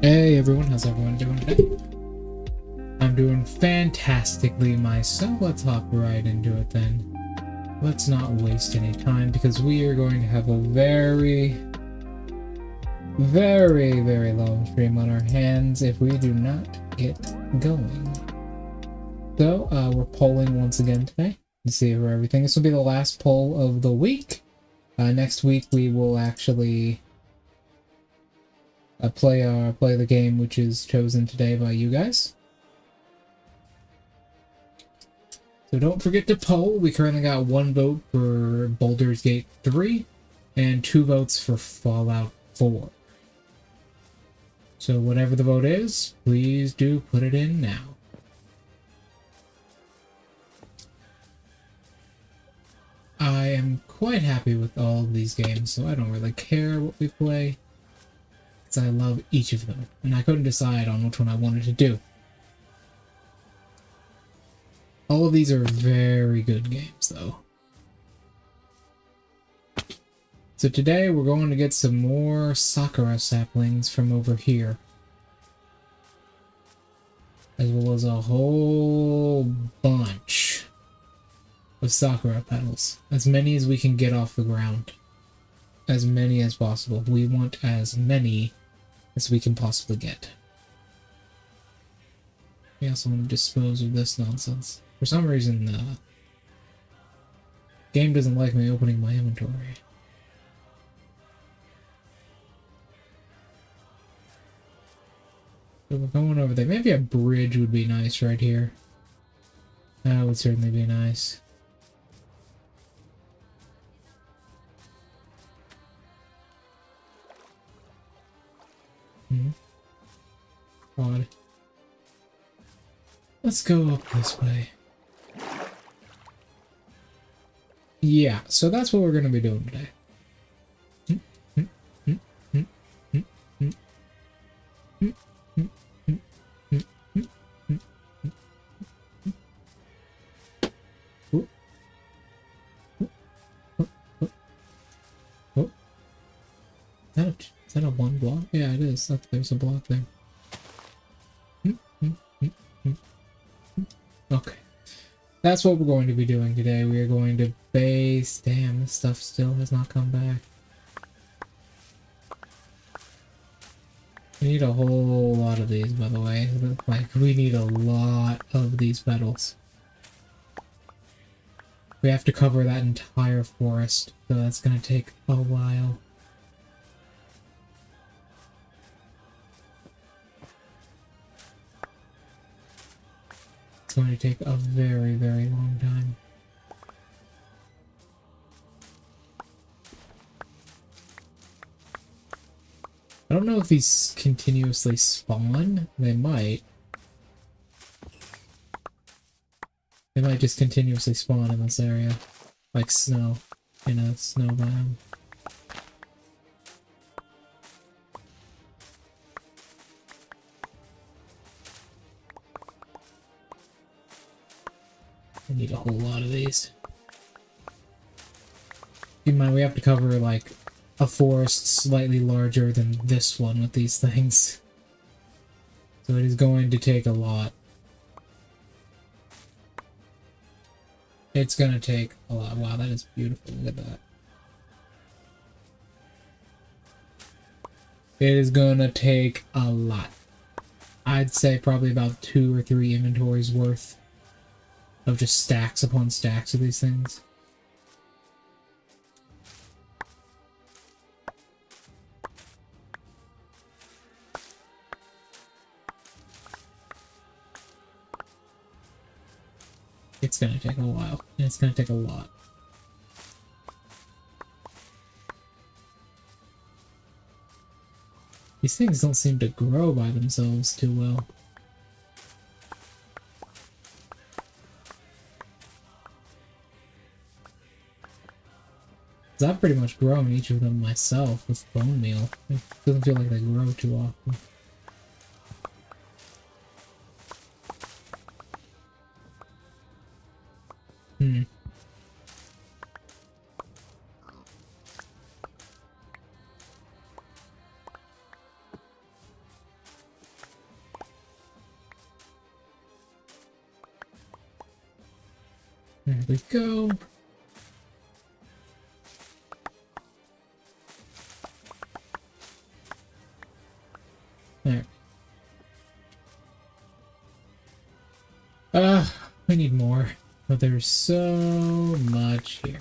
Hey everyone, how's everyone doing today? I'm doing fantastically myself. Let's hop right into it then. Let's not waste any time because we are going to have a very long stream on our hands if we do not get going. So, we're polling once again today to see for everything. This will be the last poll of the week. Next week we will actually play the game which is chosen today by you guys. So don't forget to poll. We currently got 1 vote for Baldur's Gate 3 and 2 votes for Fallout 4. So whatever the vote is, please do put it in now. I am quite happy with all of these games, so I don't really care what we play, because I love each of them, and I couldn't decide on which one I wanted to do. All of these are very good games, though. So today we're going to get some more Sakura saplings from over here, as well as a whole bunch of Sakura petals. As many as we can get off the ground. As many as possible. We want as many as we can possibly get. We also want to dispose of this nonsense. For some reason, the game doesn't like me opening my inventory. So we're going over there. Maybe a bridge would be nice right here. That would certainly be nice. Odd. Let's go up this way. Yeah, so that's what we're going to be doing today. Is that a 1 block? Yeah, it is. There's a block there. Okay. That's what we're going to be doing today. We are going to base... Damn, this stuff still has not come back. We need a whole lot of these, by the way. Like, we need a lot of these petals. We have to cover that entire forest, so that's gonna take a while. It's going to take a very long time. I don't know if these continuously spawn. They might. They might just continuously spawn in this area. Like snow. In a snow biome. I need a whole lot of these. Keep in mind, we have to cover, like, a forest slightly larger than this one with these things. So it is going to take a lot. It's gonna take a lot. Wow, that is beautiful. Look at that. It is gonna take a lot. I'd say probably about 2 or 3 inventories worth of just stacks upon stacks of these things. It's gonna take a while, and it's gonna take a lot. These things don't seem to grow by themselves too well. I've pretty much grown each of them myself with bone meal. It doesn't feel like they grow too often. There we go. There. We need more, but there's so much here.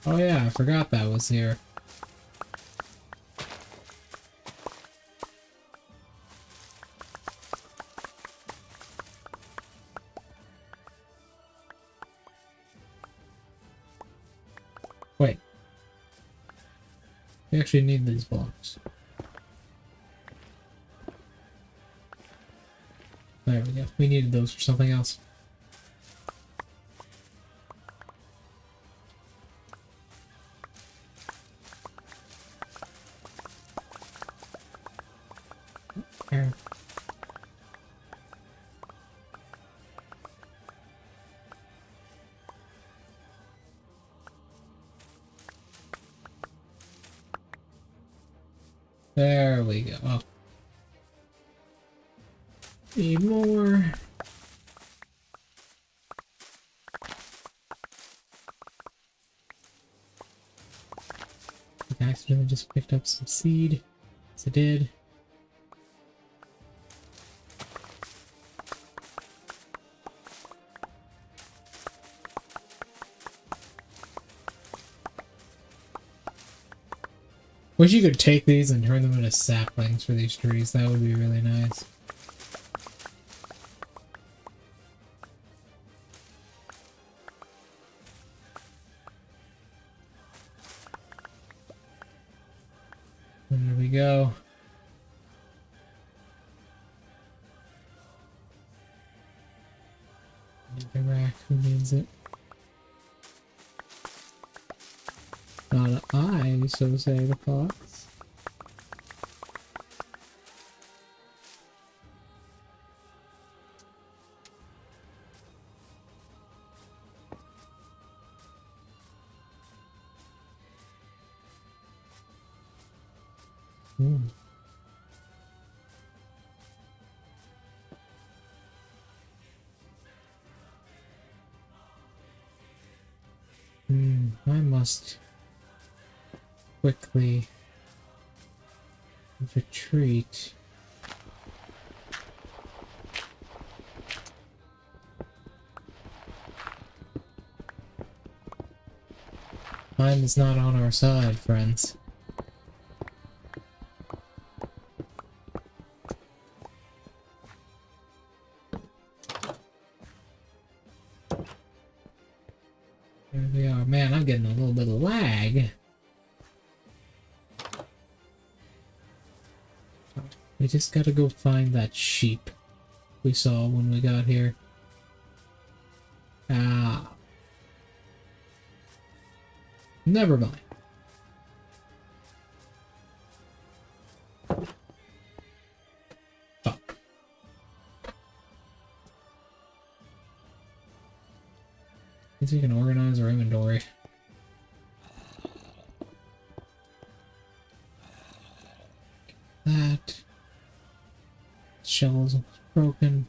Oh yeah, I forgot that was here. Wait. We actually need these blocks. There we go. We needed those for something else. There. There we go. Oh. Need more. I accidentally just picked up some seed. Yes, I did. Wish you could take these and turn them into saplings for these trees. That would be really nice. There we go. The rack, who needs it? Not I, so say the fox. I must quickly retreat. Time is not on our side, friends. There we are. Man, I'm getting a little bit of lag. We just gotta go find that sheep we saw when we got here. Ah. Never mind. Fuck. Means we can organize our inventory. That. Shells broken.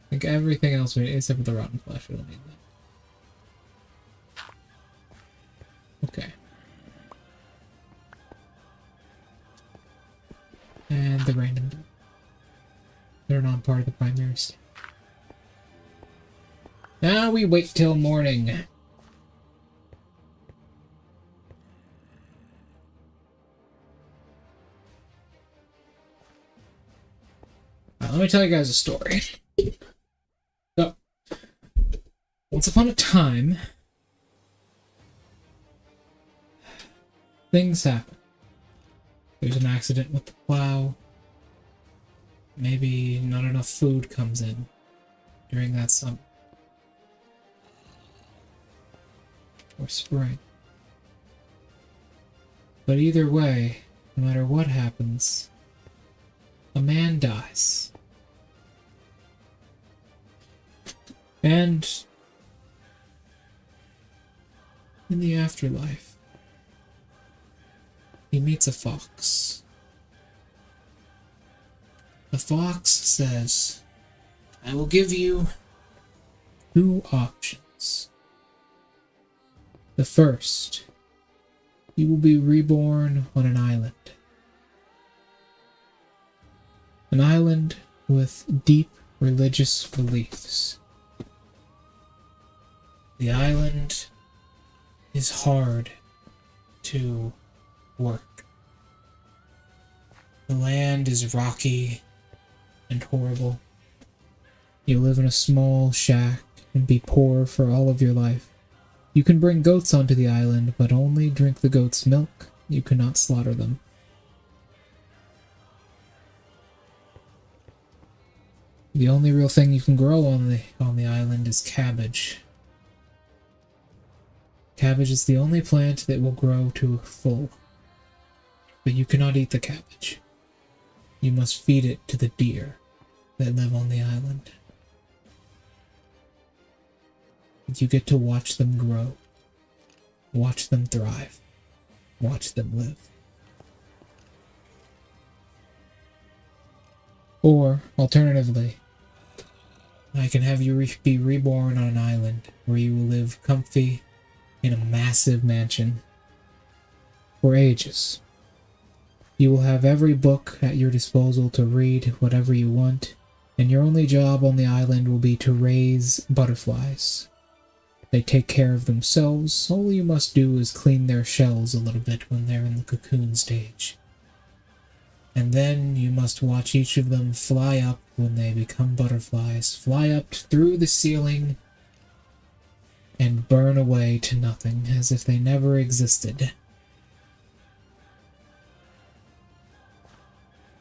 I think everything else we need, except for the rotten flesh, we don't need that. Okay. And the random. They're not part of the primary state. Now we wait till morning. Let me tell you guys a story. So, once upon a time, things happen. There's an accident with the plow. Maybe not enough food comes in during that summer. Or spring. But either way, no matter what happens, a man dies. And in the afterlife, he meets a fox. The fox says, I will give you 2 options. The first, you will be reborn on an island. An island with deep religious beliefs. The island is hard to work. The land is rocky and horrible. You live in a small shack and be poor for all of your life. You can bring goats onto the island, but only drink the goat's milk. You cannot slaughter them. The only real thing you can grow on the island is cabbage. Cabbage is the only plant that will grow to full. But you cannot eat the cabbage. You must feed it to the deer that live on the island. You get to watch them grow. Watch them thrive. Watch them live. Or, alternatively, I can have you be reborn on an island where you will live comfy in a massive mansion for ages. You will have every book at your disposal to read whatever you want, and your only job on the island will be to raise butterflies. They take care of themselves. All you must do is clean their shells a little bit when they're in the cocoon stage. And then you must watch each of them fly up when they become butterflies, fly up through the ceiling and burn away to nothing, as if they never existed.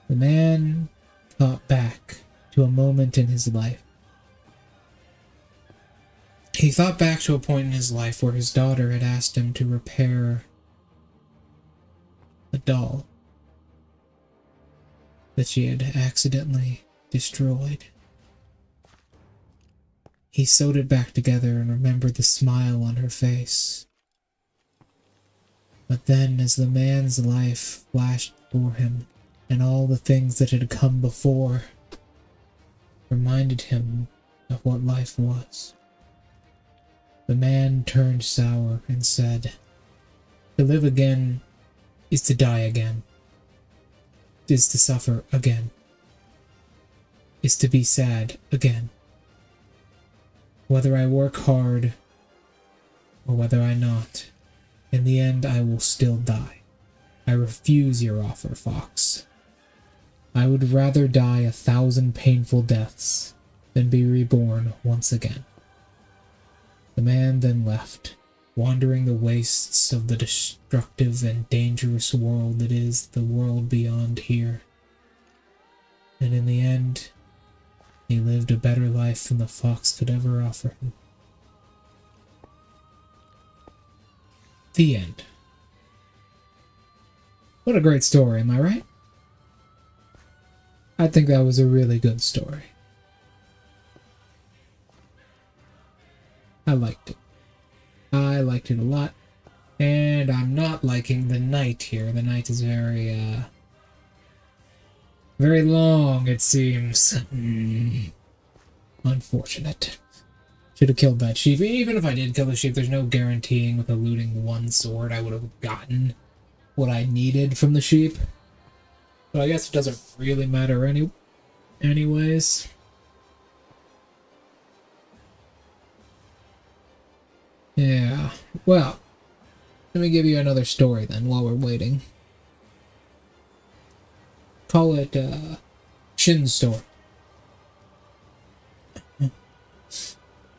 The man thought back to a moment in his life. He thought back to a point in his life where his daughter had asked him to repair a doll that she had accidentally destroyed. He sewed it back together and remembered the smile on her face. But then, as the man's life flashed before him, and all the things that had come before reminded him of what life was, the man turned sour and said, to live again is to die again, is to suffer again, is to be sad again. Whether I work hard or whether I not, in the end I will still die. I refuse your offer, Fox. I would rather die 1,000 painful deaths than be reborn once again. The man then left, wandering the wastes of the destructive and dangerous world that is the world beyond here. And in the end, he lived a better life than the fox could ever offer him. The end. What a great story, am I right? I think that was a really good story. I liked it. I liked it a lot. And I'm not liking the night here. The night is very, very long, it seems. Unfortunate. Should have killed that sheep. Even if I did kill the sheep, there's no guaranteeing with eluding one sword I would have gotten what I needed from the sheep. But I guess it doesn't really matter anyways. Yeah, well, let me give you another story then while we're waiting. Call it, Shin's story.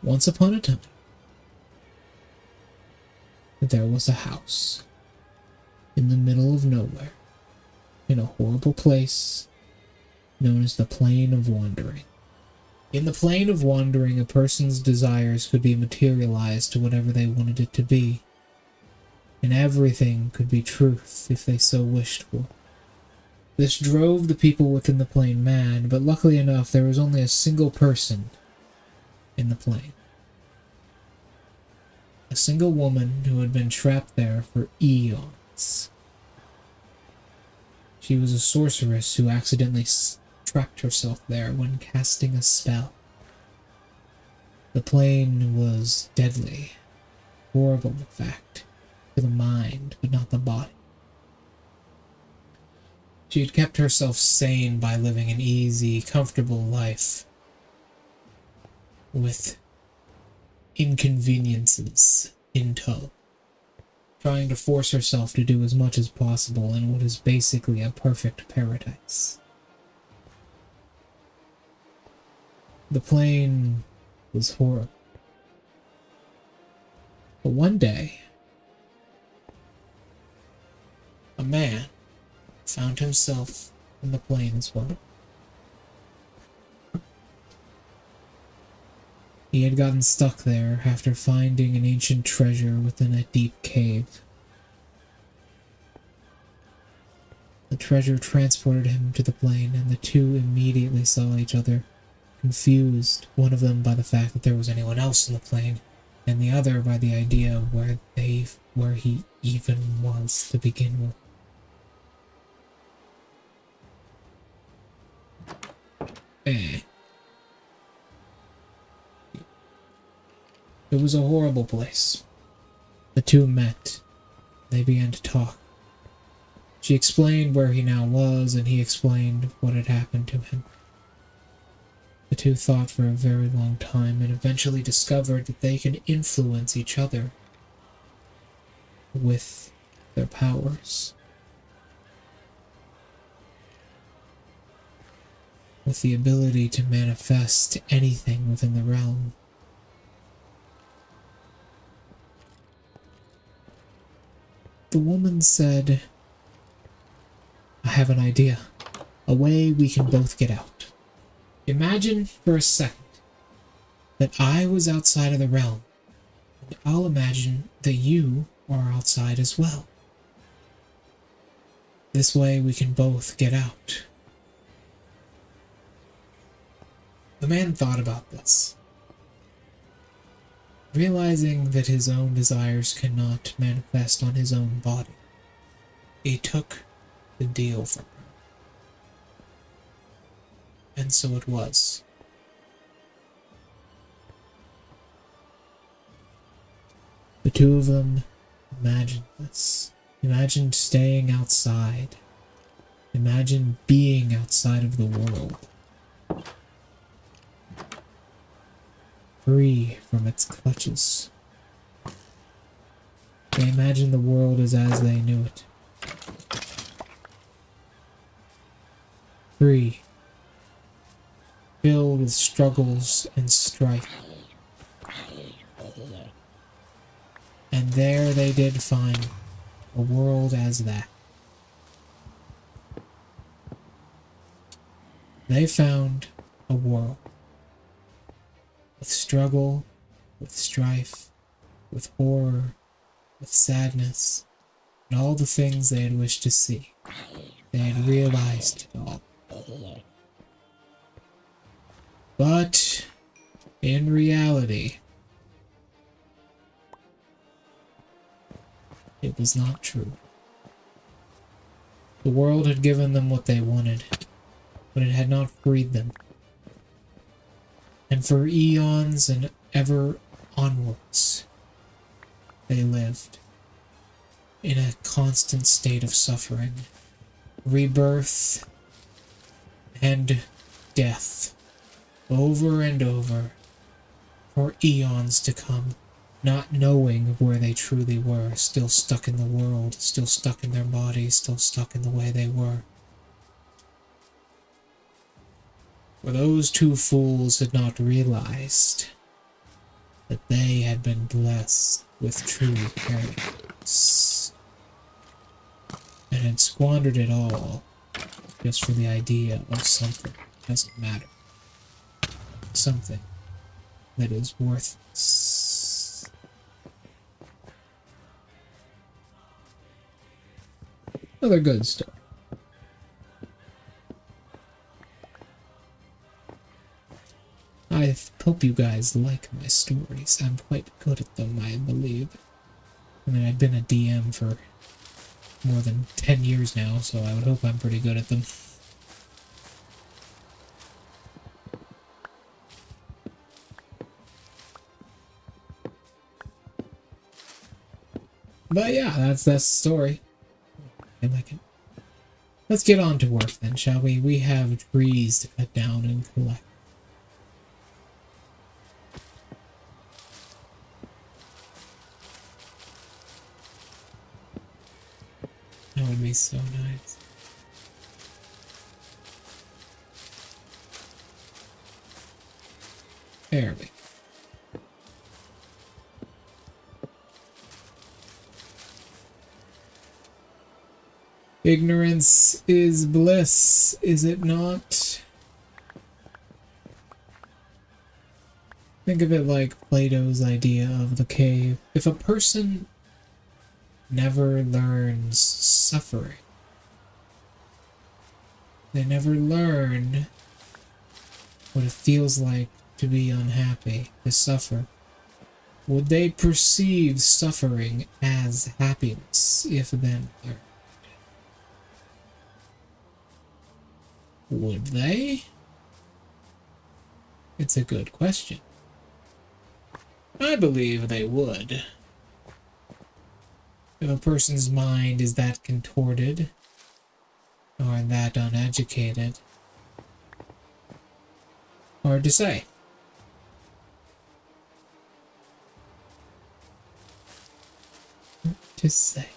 Once upon a time, there was a house in the middle of nowhere, in a horrible place known as the Plane of Wandering. In the Plane of Wandering, a person's desires could be materialized to whatever they wanted it to be, and everything could be truth if they so wished for. This drove the people within the plane mad, but luckily enough, there was only a single person in the plane. A single woman who had been trapped there for eons. She was a sorceress who accidentally trapped herself there when casting a spell. The plane was deadly, horrible in fact, to the mind, but not the body. She had kept herself sane by living an easy, comfortable life, with inconveniences in tow, trying to force herself to do as much as possible in what is basically a perfect paradise. The plane was horrible. But one day, a man found himself in the plane as well. He had gotten stuck there after finding an ancient treasure within a deep cave. The treasure transported him to the plane, and the two immediately saw each other, confused, one of them by the fact that there was anyone else in the plane, and the other by the idea of where he even was to begin with. It was a horrible place. The two met. They began to talk. She explained where he now was, and he explained what had happened to him. The two thought for a very long time and eventually discovered that they could influence each other with their powers. With the ability to manifest anything within the realm. The woman said, "I have an idea. A way we can both get out. Imagine for a second that I was outside of the realm, and I'll imagine that you are outside as well. This way we can both get out." The man thought about this. Realizing that his own desires cannot manifest on his own body, he took the deal from her. And so it was. The two of them imagined this. Imagined staying outside. Imagined being outside of the world. Free from its clutches. They imagined the world as they knew it. Free. Filled with struggles and strife. And there they did find a world as that. They found a world. With struggle, with strife, with horror, with sadness, and all the things they had wished to see. They had realized it all. But, in reality, it was not true. The world had given them what they wanted, but it had not freed them. And for eons and ever onwards, they lived in a constant state of suffering, rebirth, and death, over and over, for eons to come, not knowing where they truly were, still stuck in the world, still stuck in their bodies, still stuck in the way they were. For those two fools had not realized that they had been blessed with true paradise, and had squandered it all just for the idea of something that doesn't matter. Something that is worthless. Another good story. I hope you guys like my stories. I'm quite good at them, I believe. I mean, I've been a DM for more than 10 years now, so I would hope I'm pretty good at them. But yeah, that's the story. I like it. Let's get on to work then, shall we? We have trees to cut down and collect. That would be so nice. There we go. Ignorance is bliss, is it not? Think of it like Plato's idea of the cave. If a person never learns suffering, they never learn what it feels like to be unhappy, to suffer, would they perceive suffering as happiness if then learned? Would they? It's a good question. I believe they would. If a person's mind is that contorted, or that uneducated, hard to say. Hard to say.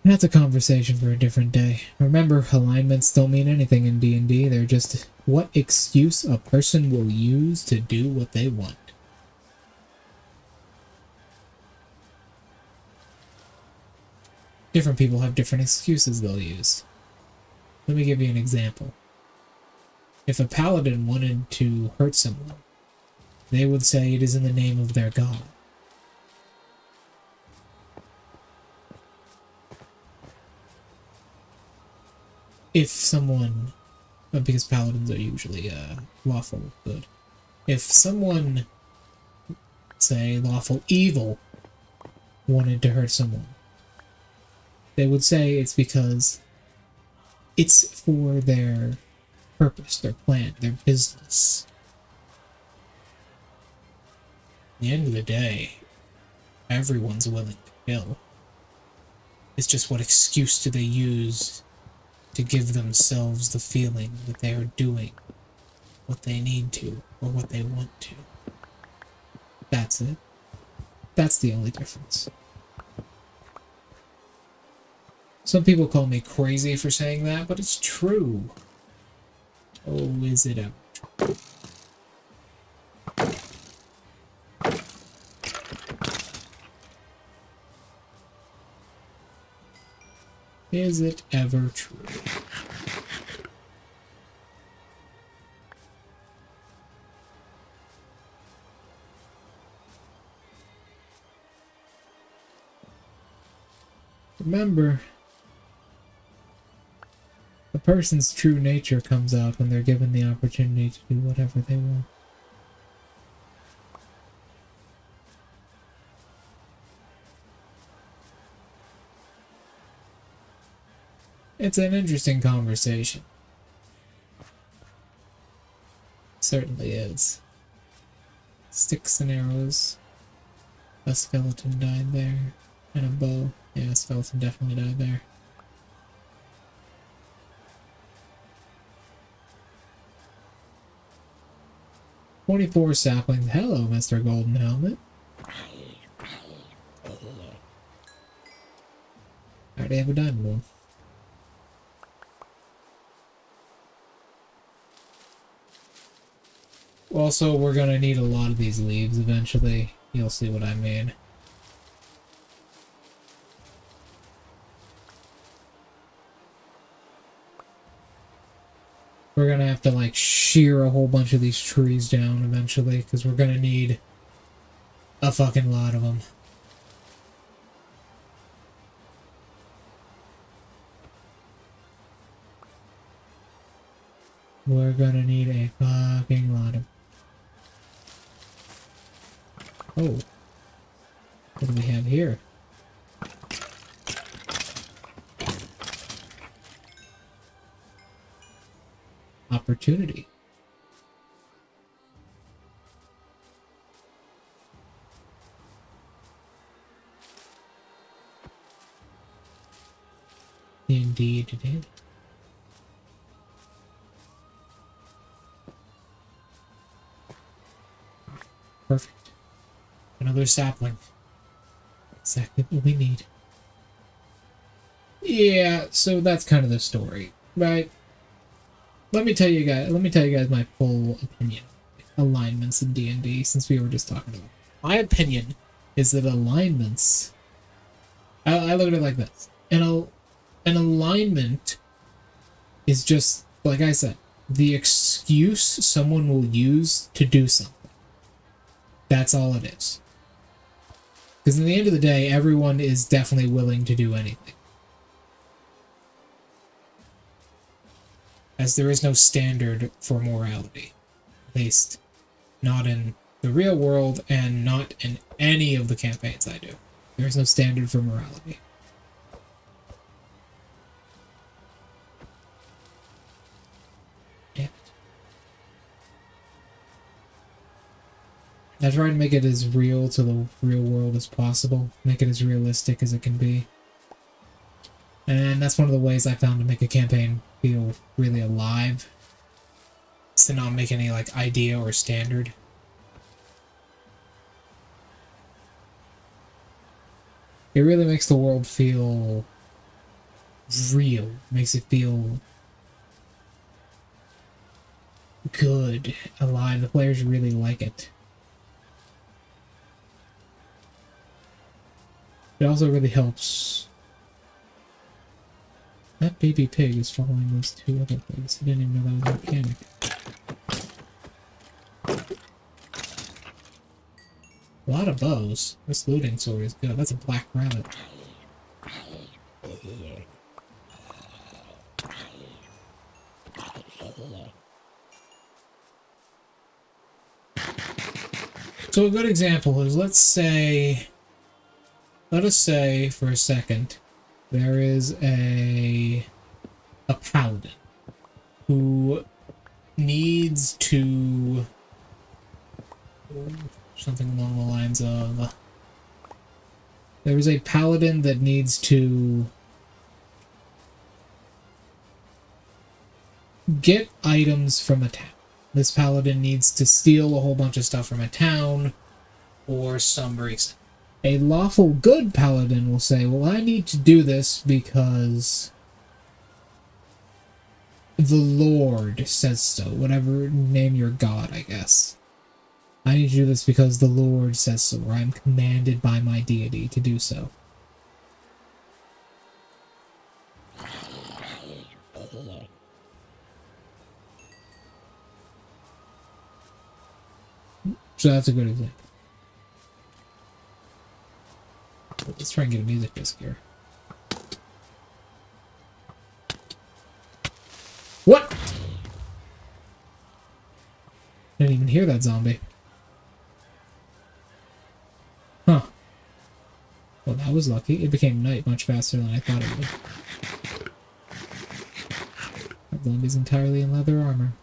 That's a conversation for a different day. Remember, alignments don't mean anything in D&D. They're just what excuse a person will use to do what they want. Different people have different excuses they'll use. Let me give you an example. If a paladin wanted to hurt someone, they would say it is in the name of their god. If someone, because paladins are usually lawful good, if someone, say lawful evil, wanted to hurt someone, they would say it's because it's for their purpose, their plan, their business. At the end of the day, everyone's willing to kill. It's just what excuse do they use to give themselves the feeling that they are doing what they need to, or what they want to. That's it. That's the only difference. Some people call me crazy for saying that, but it's true. Oh, is it ever true? Is it ever true? Remember, a person's true nature comes out when they're given the opportunity to do whatever they want. It's an interesting conversation. Certainly is. Sticks and arrows. A skeleton died there. And a bow. Yeah, a skeleton definitely died there. "24 saplings. Hello, Mr. Golden Helmet. I already have a diamond one. Also, we're gonna need a lot of these leaves eventually. You'll see what I mean. We're gonna have to, like, shear a whole bunch of these trees down eventually, because we're gonna need a fucking lot of them. We're gonna need a fucking lot of... Oh. What do we have here? opportunity. Indeed it is. Perfect. Another sapling. Exactly what we need. Yeah, so that's kind of the story, right? Let me tell you guys my full opinion. Alignments in D&D, since we were just talking about it. My opinion is that alignments, I look at it like this. An alignment is just, like I said, the excuse someone will use to do something. That's all it is. Because in the end of the day, everyone is definitely willing to do anything. As there is no standard for morality. At least, not in the real world and not in any of the campaigns I do. There is no standard for morality. Damn it. I try to make it as real to the real world as possible. Make it as realistic as it can be. And that's one of the ways I found to make a campaign feel really alive. Is to not make any like idea or standard. It really makes the world feel real. Makes it feel good, alive. The players really like it. It also really helps. That baby pig is following those two other pigs. I didn't even know that was a mechanic. A lot of bows. This looting sword is good. That's a black rabbit. So a good example is, let us say for a second, there is a paladin who needs to, something along the lines of, there is a paladin that needs to get items from a town. This paladin needs to steal a whole bunch of stuff from a town for some reason. A lawful good paladin will say, well, I need to do this because the Lord says so. Whatever, name your god, I guess. I need to do this because the Lord says so, or I'm commanded by my deity to do so. So that's a good example. Let's try and get a music disc here. What? Didn't even hear that zombie. Huh. Well, that was lucky. It became night much faster than I thought it would. That zombie's entirely in leather armor.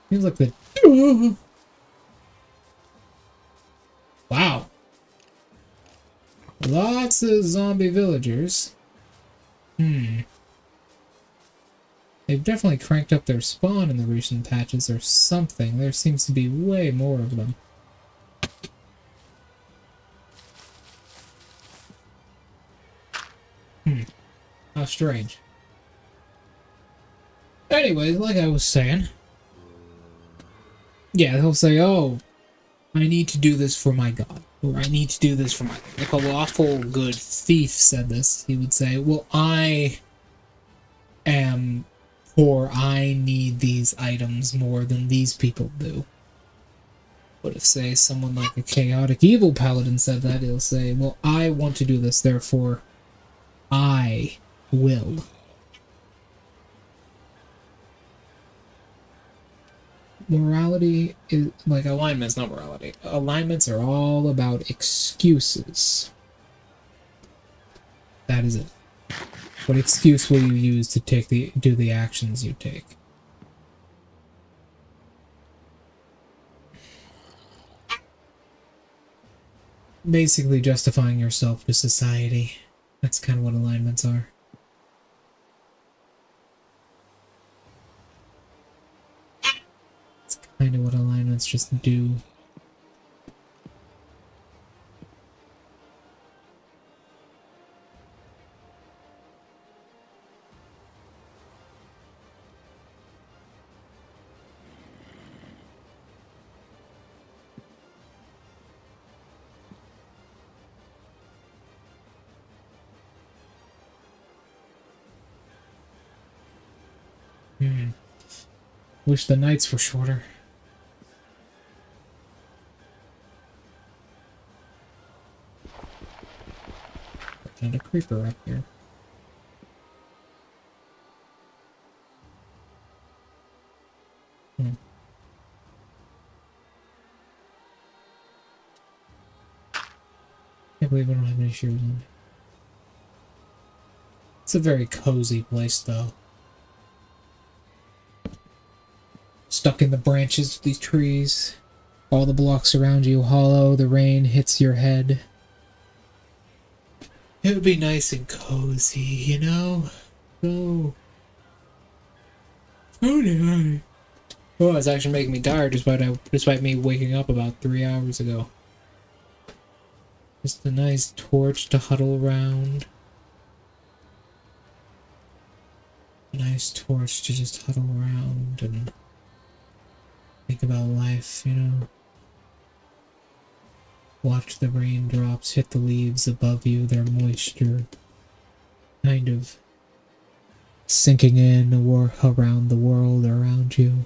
Seems like the... Wow. Lots of zombie villagers. They've definitely cranked up their spawn in the recent patches or something. There seems to be way more of them. How strange. Anyways, like I was saying... Yeah, he'll say, oh, I need to do this for my god. Or I need to do this for my... If a lawful good thief said this, he would say, well, I am poor. I need these items more than these people do. But if, say, someone like a chaotic evil paladin said that, he'll say, well, I want to do this, therefore I will. Morality is like alignments, not morality. Alignments are all about excuses. That is it. What excuse will you use to do the actions you take? Basically justifying yourself to society. That's kind of what alignments are. It's kind of what alignments just do. Wish the nights were shorter. And a creeper up here. Can't believe I don't have any shoes on. It's a very cozy place, though. Stuck in the branches of these trees. All the blocks around you hollow. The rain hits your head. It would be nice and cozy, you know? Oh. Oh, no. Oh, it's actually making me tired despite me waking up about 3 hours ago. Just a nice torch to huddle around. A nice torch to just huddle around and think about life, you know. Watch the raindrops hit the leaves above you, their moisture kind of sinking in or around the world around you.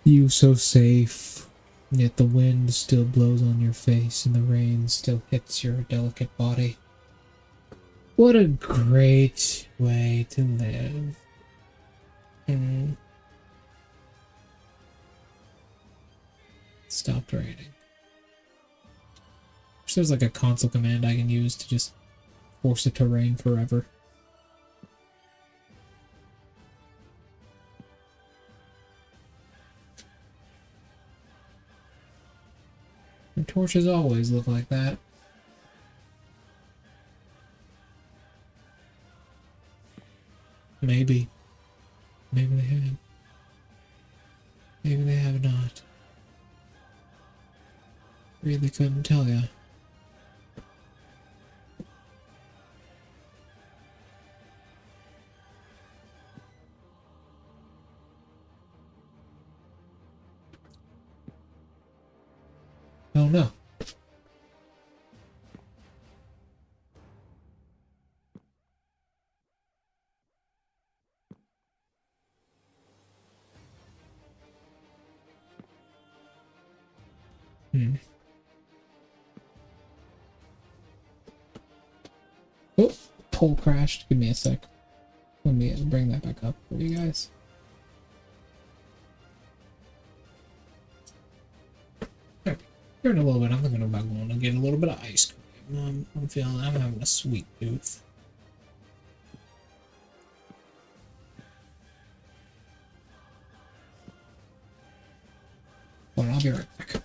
You so safe, yet the wind still blows on your face and the rain still hits your delicate body. What a great way to live. Stopped raining. There's like a console command I can use to just force it to rain forever. The torches always look like that. Maybe. Maybe they have. Maybe they have not. Really couldn't tell ya. Oh no. Oh, pole crashed. Give me a sec. Let me bring that back up for you guys. Here in a little bit, I'm thinking about going to get a little bit of ice cream. I'm having a sweet tooth. Well, I'll be right back.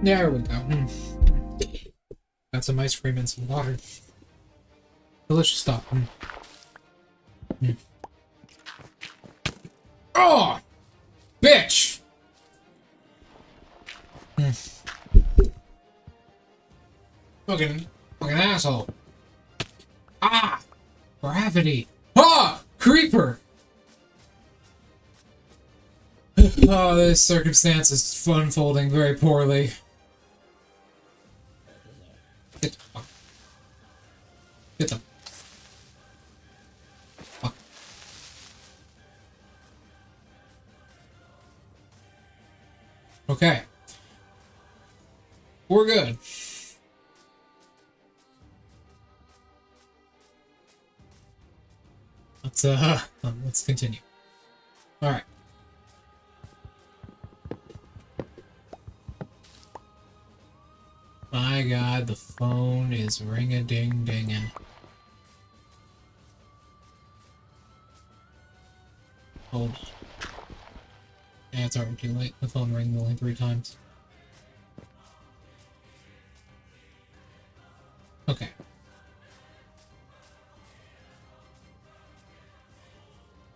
There we go. Got some ice cream and some water. Delicious stuff. Oh! Bitch! Fucking asshole. Ah! Gravity. Ah! Creeper! Oh, this circumstance is unfolding very poorly. Get the fuck. Get the fuck. Okay. We're good. Let's continue. All right. My God, the phone is ring-a-ding-dinging. Hold on. Yeah, it's already too late. The phone rang only 3 times. Okay.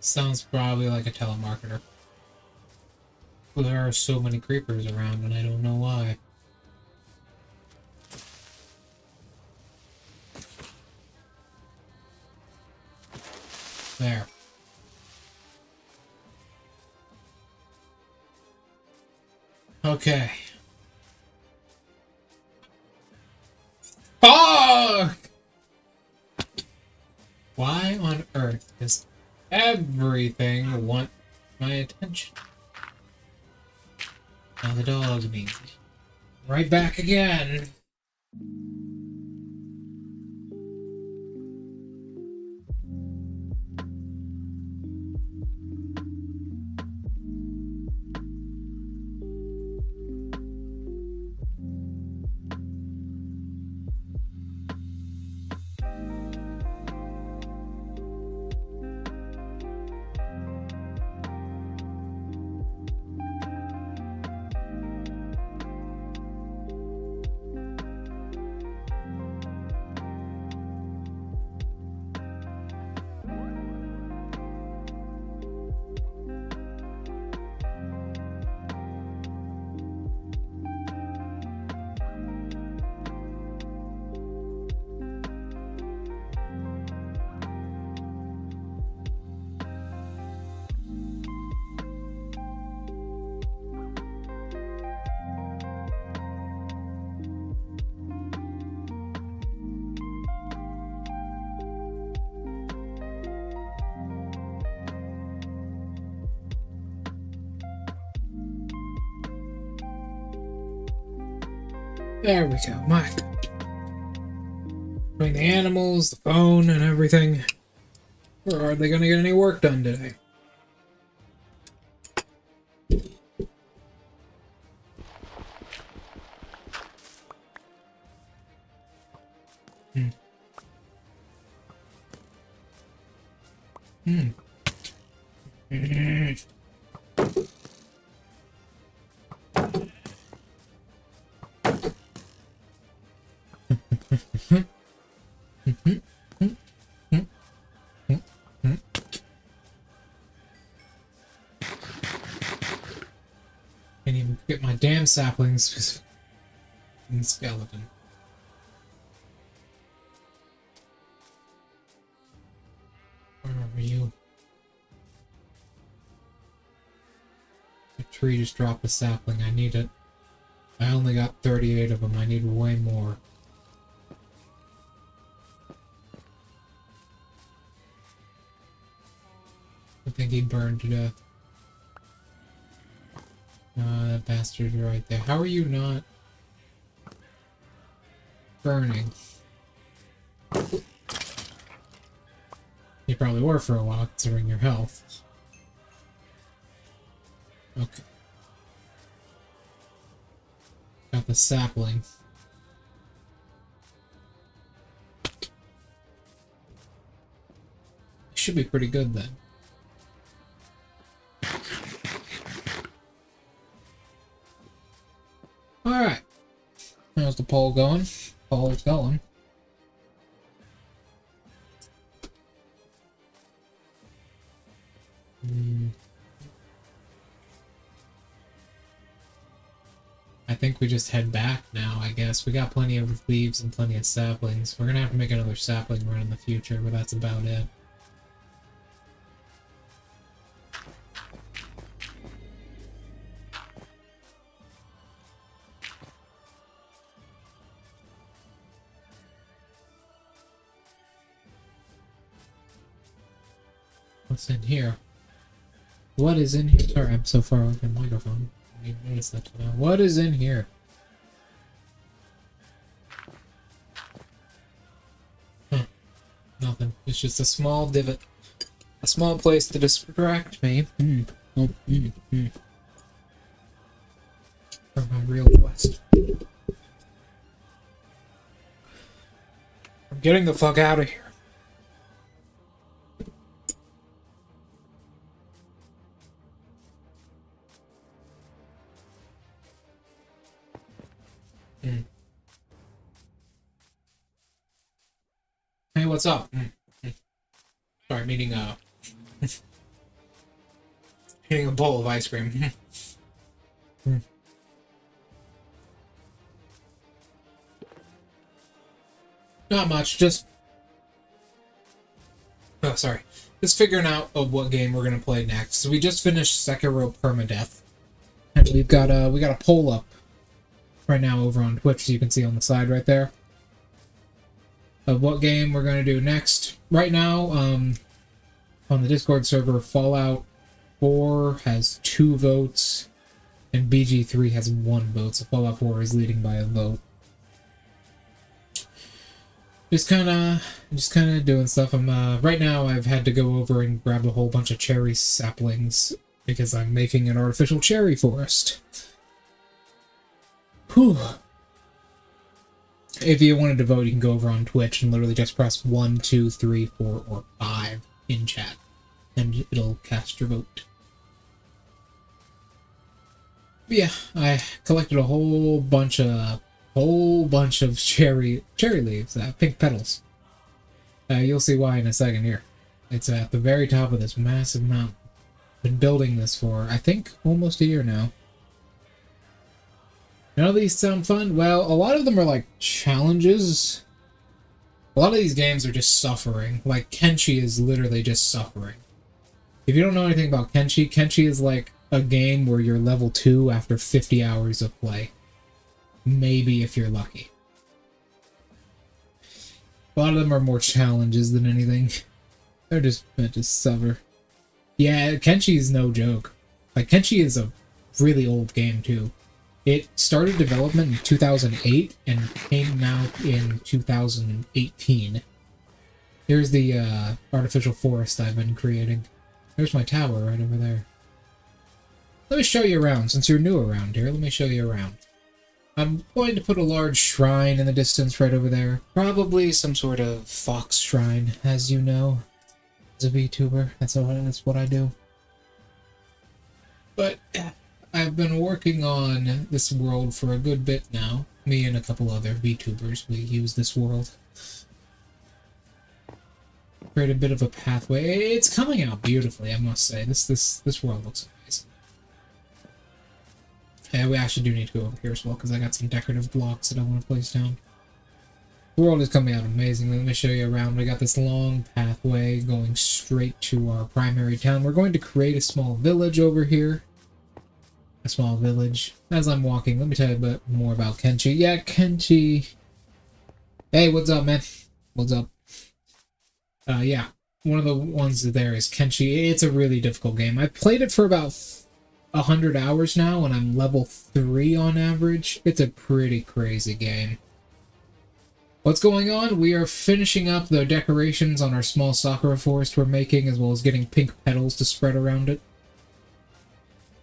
Sounds probably like a telemarketer. Well, there are so many creepers around, and I don't know why. There. Okay. Fuck! Why on earth does everything want my attention? Now the dog needs it. Right back again. There we go, my God. Between the animals, the phone, and everything, we're hardly gonna get any work done today. Can't even get my damn saplings and skeleton. Where are you? The tree just dropped a sapling. I need it. I only got 38 of them. I need way more. I think he burned to death. That bastard's right there. How are you not burning? You probably were for a while, considering your health. Okay. Got the sapling. Should be pretty good then. Alright. How's the poll going? Poll is going. I think we just head back now, I guess. We got plenty of leaves and plenty of saplings. We're gonna have to make another sapling run in the future, but that's about it. What's in here? What is in here? Sorry, I'm so far away from the microphone. I didn't notice that till now. What is in here? Huh. Nothing. It's just a small divot. A small place to distract me. Oh, from my real quest. I'm getting the fuck out of here. Hey, what's up? Sorry, I'm eating eating a bowl of ice cream. Not much, just... Oh, sorry. Just figuring out of what game we're gonna play next. So we just finished Sekiro Permadeath. And we got a poll up right now over on Twitch, so you can see on the side right there, of what game we're going to do next. Right now, on the Discord server, Fallout 4 has 2 votes, and BG3 has 1 vote, so Fallout 4 is leading by a vote. Just kind of doing stuff. Right now I've had to go over and grab a whole bunch of cherry saplings, because I'm making an artificial cherry forest. Whew. If you wanted to vote, you can go over on Twitch and literally just press 1, 2, 3, 4, or 5 in chat, and it'll cast your vote. But yeah, I collected a whole bunch of cherry leaves, pink petals. You'll see why in a second here. It's at the very top of this massive mountain. Been building this for, I think, almost a year now. None of these sound fun? Well, a lot of them are like challenges. A lot of these games are just suffering. Like, Kenshi is literally just suffering. If you don't know anything about Kenshi, Kenshi is like a game where you're level 2 after 50 hours of play. Maybe if you're lucky. A lot of them are more challenges than anything. They're just meant to suffer. Yeah, Kenshi is no joke. Like, Kenshi is a really old game, too. It started development in 2008 and came out in 2018. Here's the artificial forest I've been creating. There's my tower right over there. Let me show you around. Since you're new around here, let me show you around. I'm going to put a large shrine in the distance right over there. Probably some sort of fox shrine, as you know. As a VTuber, that's what I do. But I've been working on this world for a good bit now. Me and a couple other VTubers, we use this world. Create a bit of a pathway. It's coming out beautifully, I must say. This world looks amazing. Yeah, we actually do need to go over here as well, because I got some decorative blocks that I want to place down. The world is coming out amazingly. Let me show you around. We got this long pathway going straight to our primary town. We're going to create a small village over here. A small village. As I'm walking, let me tell you a bit more about Kenshi. Yeah, Kenshi. Hey, what's up, man? What's up? Yeah, one of the ones there is Kenshi. It's a really difficult game. I've played it for about 100 hours now, and I'm level 3 on average. It's a pretty crazy game. What's going on? We are finishing up the decorations on our small sakura forest we're making, as well as getting pink petals to spread around it.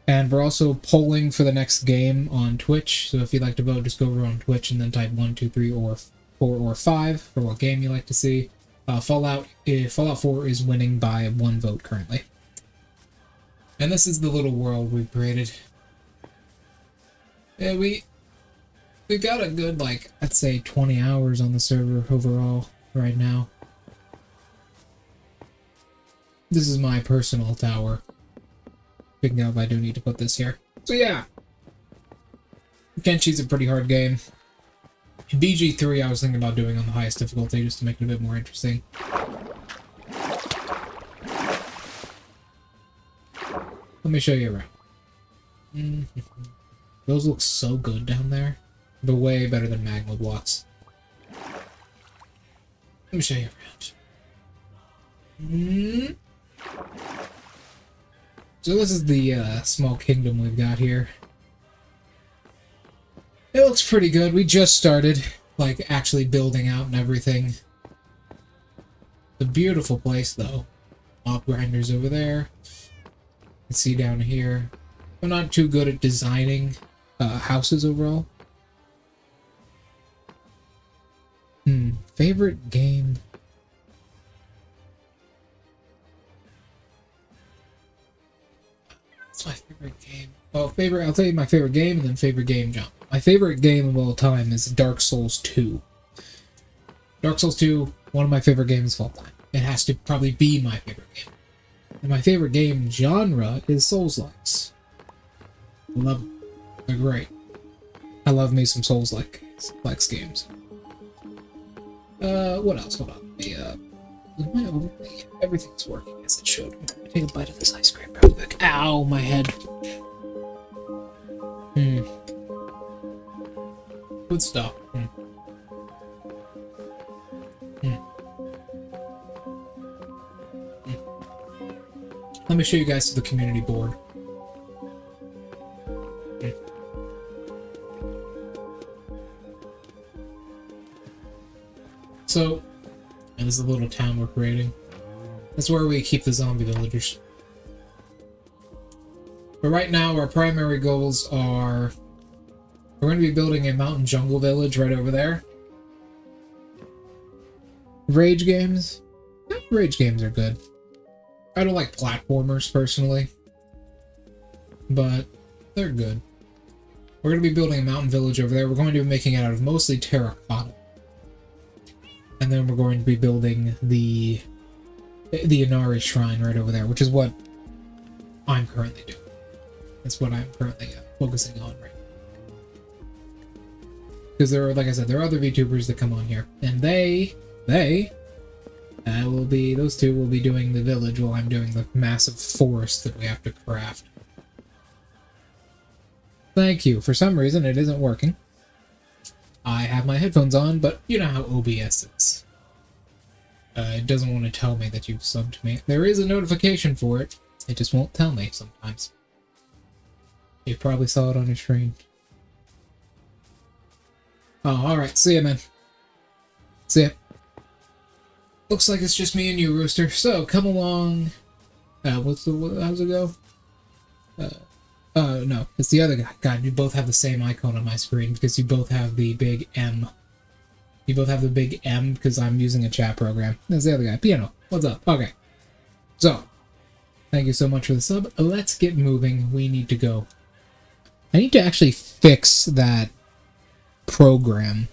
And we're also polling for the next game on Twitch, so if you'd like to vote, just go over on Twitch and then type 1, 2, 3, or 4, or 5 for what game you like to see. Fallout 4 is winning by 1 vote currently. And this is the little world we've created. Yeah, we've got a good, like, I'd say 20 hours on the server overall right now. This is my personal tower. Picking up, I do need to put this here. So yeah, Kenshi's a pretty hard game. BG3 I was thinking about doing on the highest difficulty just to make it a bit more interesting. Let me show you around. Those look so good down there. But way better than magma blocks. Let me show you around. So this is the small kingdom we've got here. It looks pretty good. We just started, like, actually building out and everything. It's a beautiful place, though. Mob grinders over there. You can see down here. I'm not too good at designing houses overall. Favorite game? What's my favorite game? Well, I'll tell you my favorite game and then favorite game jump. My favorite game of all time is Dark Souls 2. Dark Souls 2, one of my favorite games of all time. It has to probably be my favorite game. And my favorite game genre is Souls-likes. I love them. They're great. I love me some Souls-like games. What else? Hold on. Everything's working as it should. I'm gonna take a bite of this ice cream real quick. Ow, my head. Good stuff. Let me show you guys to the community board. So, and this is the little town we're creating. That's where we keep the zombie villagers. But right now, our primary goals are... We're going to be building a mountain jungle village right over there. Rage games? Rage games are good. I don't like platformers, personally. But they're good. We're going to be building a mountain village over there. We're going to be making it out of mostly terracotta. And then we're going to be building the Inari Shrine right over there, which is what I'm currently doing. That's what I'm currently focusing on right now. Because there are, like I said, there are other VTubers that come on here, and those two will be doing the village while I'm doing the massive forest that we have to craft. Thank you. For some reason, it isn't working. I have my headphones on, but you know how OBS is. It doesn't want to tell me that you've subbed me. There is a notification for it. It just won't tell me sometimes. You probably saw it on your screen. Oh, alright. See ya, man. See ya. Looks like it's just me and you, Rooster. So, come along. How's it go? No. It's the other guy. God, you both have the same icon on my screen because you both have the big M. You both have the big M because I'm using a chat program. There's the other guy. Piano. What's up? Okay. So, thank you so much for the sub. Let's get moving. We need to go. I need to actually fix that program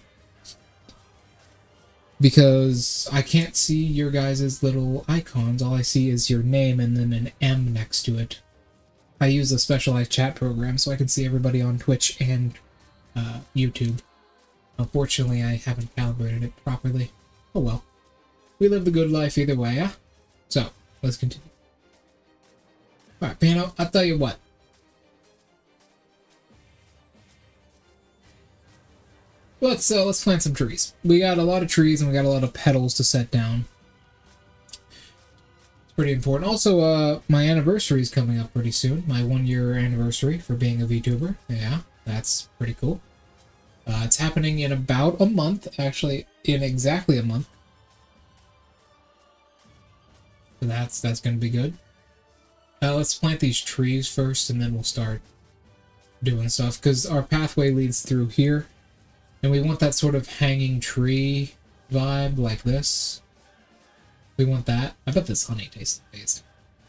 because I can't see your guys' little icons. All I see is your name and then an M next to it. I use a specialized chat program so I can see everybody on Twitch and YouTube. Unfortunately, I haven't calibrated it properly. Oh well. We live the good life either way, yeah? So, let's continue. Alright, Piano, I'll tell you what. Let's plant some trees. We got a lot of trees and we got a lot of petals to set down. It's pretty important. Also, my anniversary is coming up pretty soon. My 1-year anniversary for being a VTuber. Yeah, that's pretty cool. It's happening in about a month. Actually, in exactly a month. So that's going to be good. Let's plant these trees first and then we'll start doing stuff. Because our pathway leads through here. And we want that sort of hanging tree vibe like this. We want that. I bet this honey tastes amazing.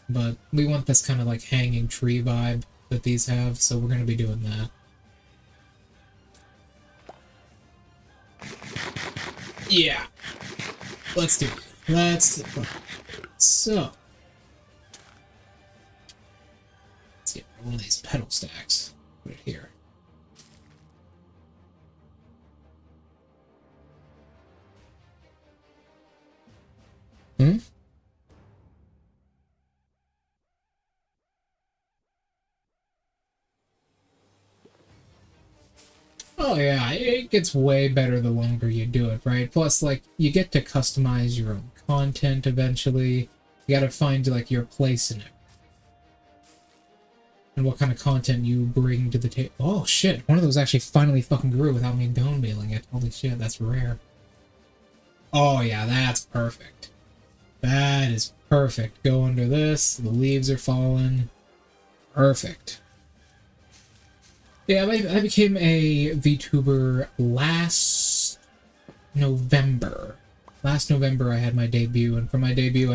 But we want this kind of like hanging tree vibe that these have, so we're going to be doing that. Yeah. Let's do it. So. Let's get one of these petal stacks. Put it here. Hmm? Oh yeah, it gets way better the longer you do it, right? Plus, like, you get to customize your own content eventually. You gotta find, like, your place in it. And what kind of content you bring to the table. Oh shit, one of those actually finally fucking grew without me bone mealing it. Holy shit, that's rare. Oh yeah, that's perfect. That is perfect. Go under this, the leaves are falling. Perfect. Yeah, I became a Vtuber last November. Last November I had my debut, and for my debut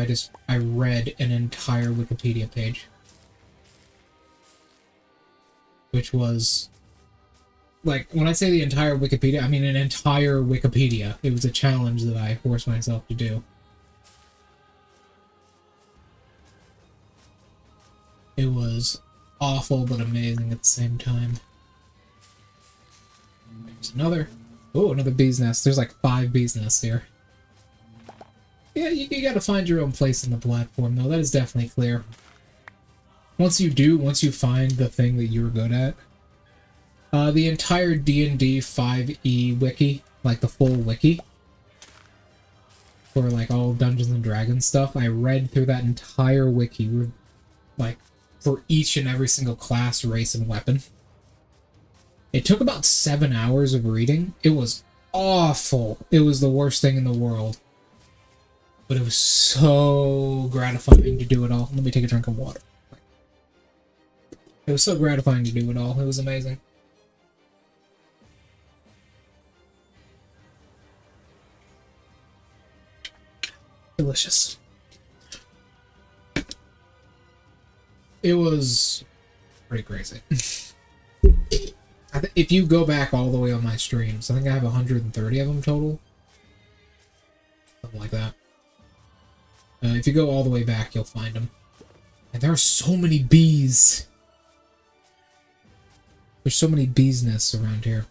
I read an entire Wikipedia page. Which was, like, when I say the entire Wikipedia, I mean an entire Wikipedia. It was a challenge that I forced myself to do. It was awful but amazing at the same time. There's another. Oh, another bee's nest. There's like 5 bee's nests here. Yeah, you gotta find your own place in the platform, though. That is definitely clear. Once you find the thing that you're good at, the entire D&D 5e wiki, like the full wiki, for like all Dungeons and Dragons stuff, I read through that entire wiki, like, for each and every single class, race, and weapon. It took about 7 hours of reading. It was awful. It was the worst thing in the world. But it was so gratifying to do it all. Let me take a drink of water. It was so gratifying to do it all. It was amazing. Delicious. It was pretty crazy. If you go back all the way on my streams, I think I have 130 of them total. Something like that. If you go all the way back, you'll find them. And there are so many bees. There's so many bees nests around here.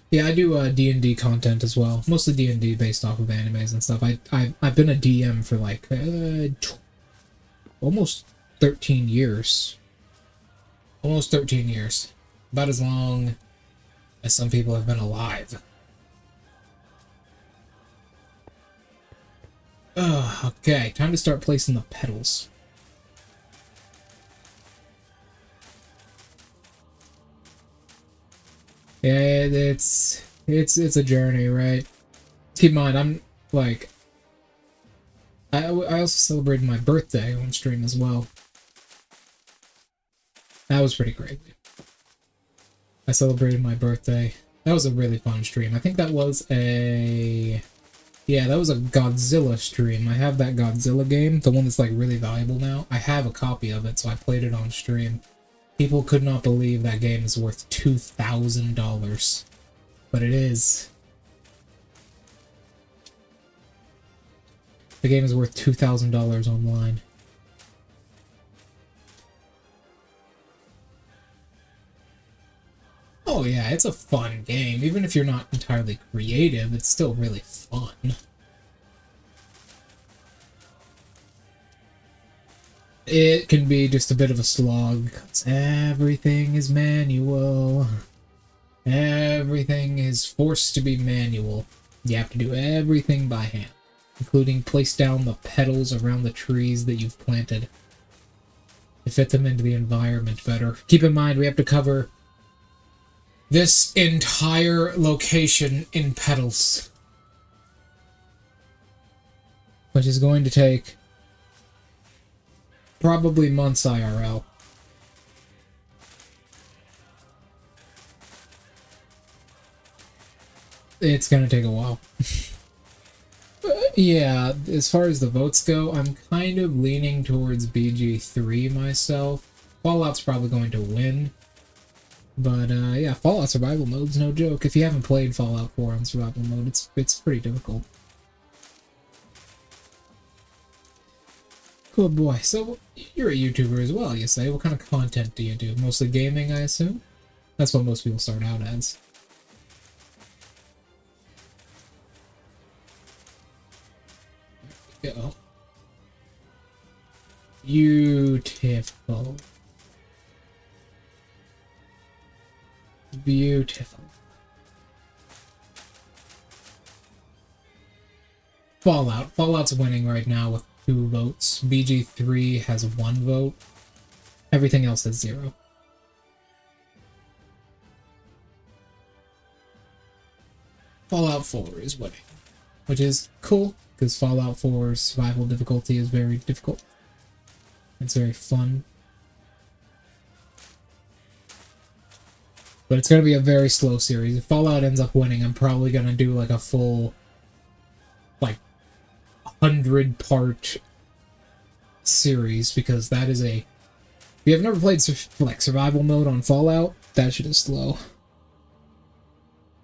Yeah, I do D&D content as well. Mostly D&D based off of animes and stuff. I've been a DM for like almost 13 years. Almost 13 years. About as long as some people have been alive. Okay, time to start placing the petals. Yeah, it's a journey, right? Keep in mind, I'm like, I also celebrated my birthday on stream as well. That was pretty great. I celebrated my birthday. That was a really fun stream. I think that was a... Yeah, that was a Godzilla stream. I have that Godzilla game, the one that's like really valuable now. I have a copy of it, so I played it on stream. People could not believe that game is worth $2,000. But it is. The game is worth $2,000 online. Oh yeah, it's a fun game. Even if you're not entirely creative, it's still really fun. It can be just a bit of a slog, 'cause everything is manual. Everything is forced to be manual. You have to do everything by hand, including place down the petals around the trees that you've planted to fit them into the environment better. Keep in mind, we have to cover this entire location in petals, which is going to take probably months IRL. It's gonna take a while. Yeah, as far as the votes go, I'm kind of leaning towards BG3 myself. Fallout's probably going to win. But yeah, Fallout survival mode's no joke. If you haven't played Fallout 4 on survival mode, it's pretty difficult. Cool boy. So you're a YouTuber as well, you say? What kind of content do you do? Mostly gaming, I assume? That's what most people start out as. There we go. Beautiful. Beautiful. Fallout. Fallout's winning right now with 2 votes. BG3 has 1 vote. Everything else has 0. Fallout 4 is winning, which is cool, because Fallout 4's survival difficulty is very difficult. It's very fun. But it's going to be a very slow series. If Fallout ends up winning, I'm probably going to do like a full, like, 100-part series, because that is a... If you have never played like survival mode on Fallout, that shit is slow.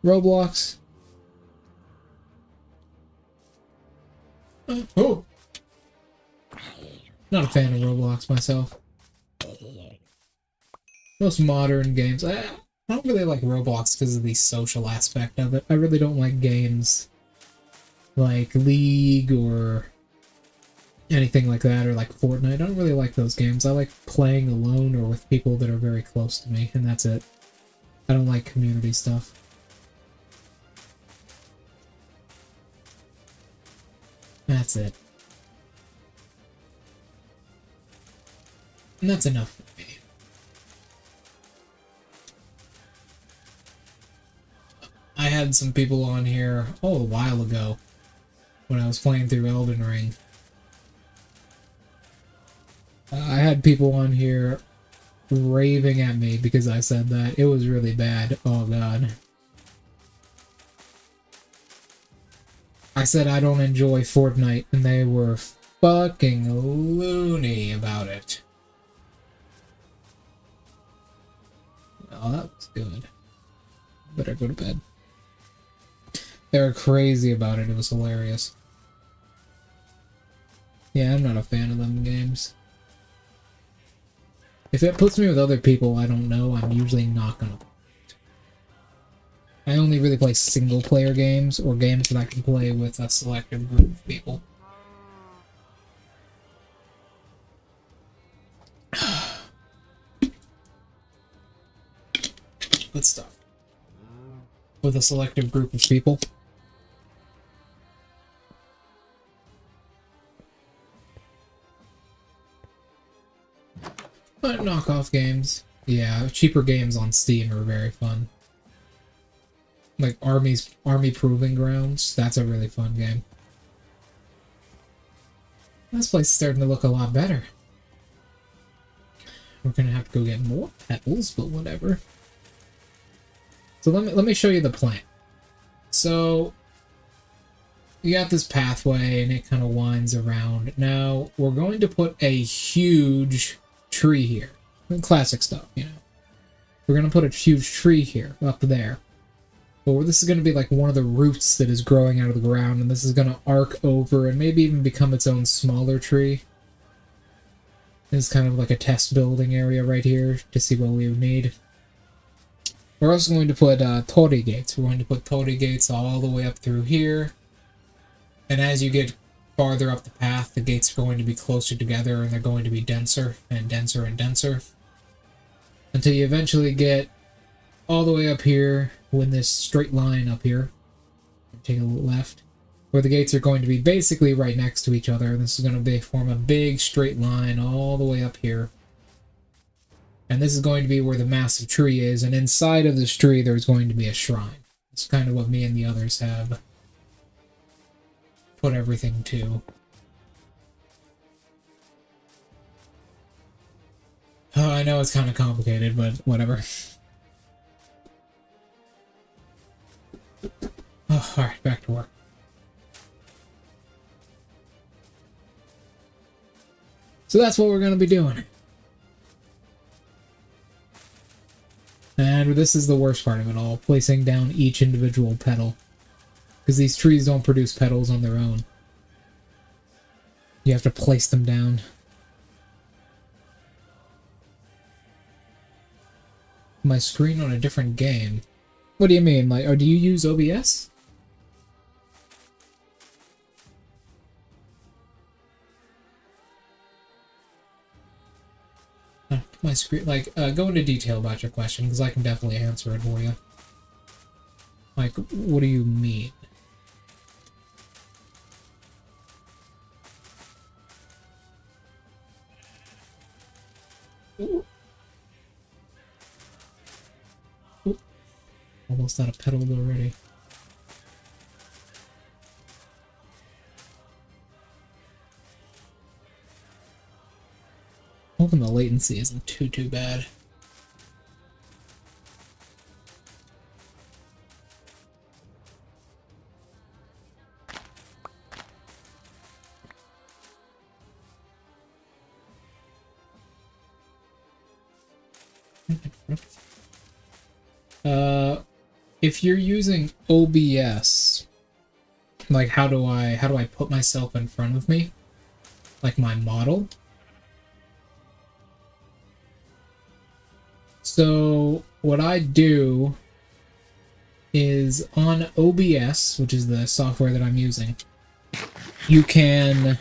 Roblox. Oh! Not a fan of Roblox myself. Most modern games... I don't really like Roblox because of the social aspect of it. I really don't like games like League or anything like that, or like Fortnite. I don't really like those games. I like playing alone or with people that are very close to me, and that's it. I don't like community stuff. That's it. And that's enough for me. I had some people on here, a while ago, when I was playing through Elden Ring. I had people on here raving at me because I said that. It was really bad. Oh god. I said I don't enjoy Fortnite, and they were fucking loony about it. Oh, that was good. Better go to bed. They were crazy about it. It was hilarious. Yeah, I'm not a fan of them games. If it puts me with other people I don't know, I'm usually not gonna play it. I only really play single-player games, or games that I can play with a selective group of people. Good stuff. With a selective group of people. But knockoff games, yeah, cheaper games on Steam are very fun. Like Army Proving Grounds, that's a really fun game. This place is starting to look a lot better. We're gonna have to go get more petals, but whatever. So let me show you the plant. So you got this pathway and it kind of winds around. Now we're going to put a huge tree here. Classic stuff, you know. We're going to put a huge tree here, up there. But this is going to be like one of the roots that is growing out of the ground, and this is going to arc over and maybe even become its own smaller tree. This is kind of like a test building area right here to see what we would need. We're also going to put torii gates. We're going to put torii gates all the way up through here. And as you get farther up the path, the gates are going to be closer together, and they're going to be denser and denser and denser. Until you eventually get all the way up here, when this straight line up here, take a left, where the gates are going to be basically right next to each other. This is going to form a big straight line all the way up here. And this is going to be where the massive tree is, and inside of this tree there's going to be a shrine. It's kind of what me and the others have put everything to. Oh, I know it's kind of complicated, but whatever. Oh, alright, back to work. So that's what we're going to be doing. And this is the worst part of it all, placing down each individual petal. Because these trees don't produce petals on their own. You have to place them down. My screen on a different game. What do you mean? Like, or do you use OBS? My screen, like, go into detail about your question, because I can definitely answer it for you. Like, what do you mean? Ooh. Ooh. Almost out of petals already. Hoping the latency isn't too bad. If you're using OBS, like how do I put myself in front of me? Like my model? So what I do is on OBS, which is the software that I'm using, you can...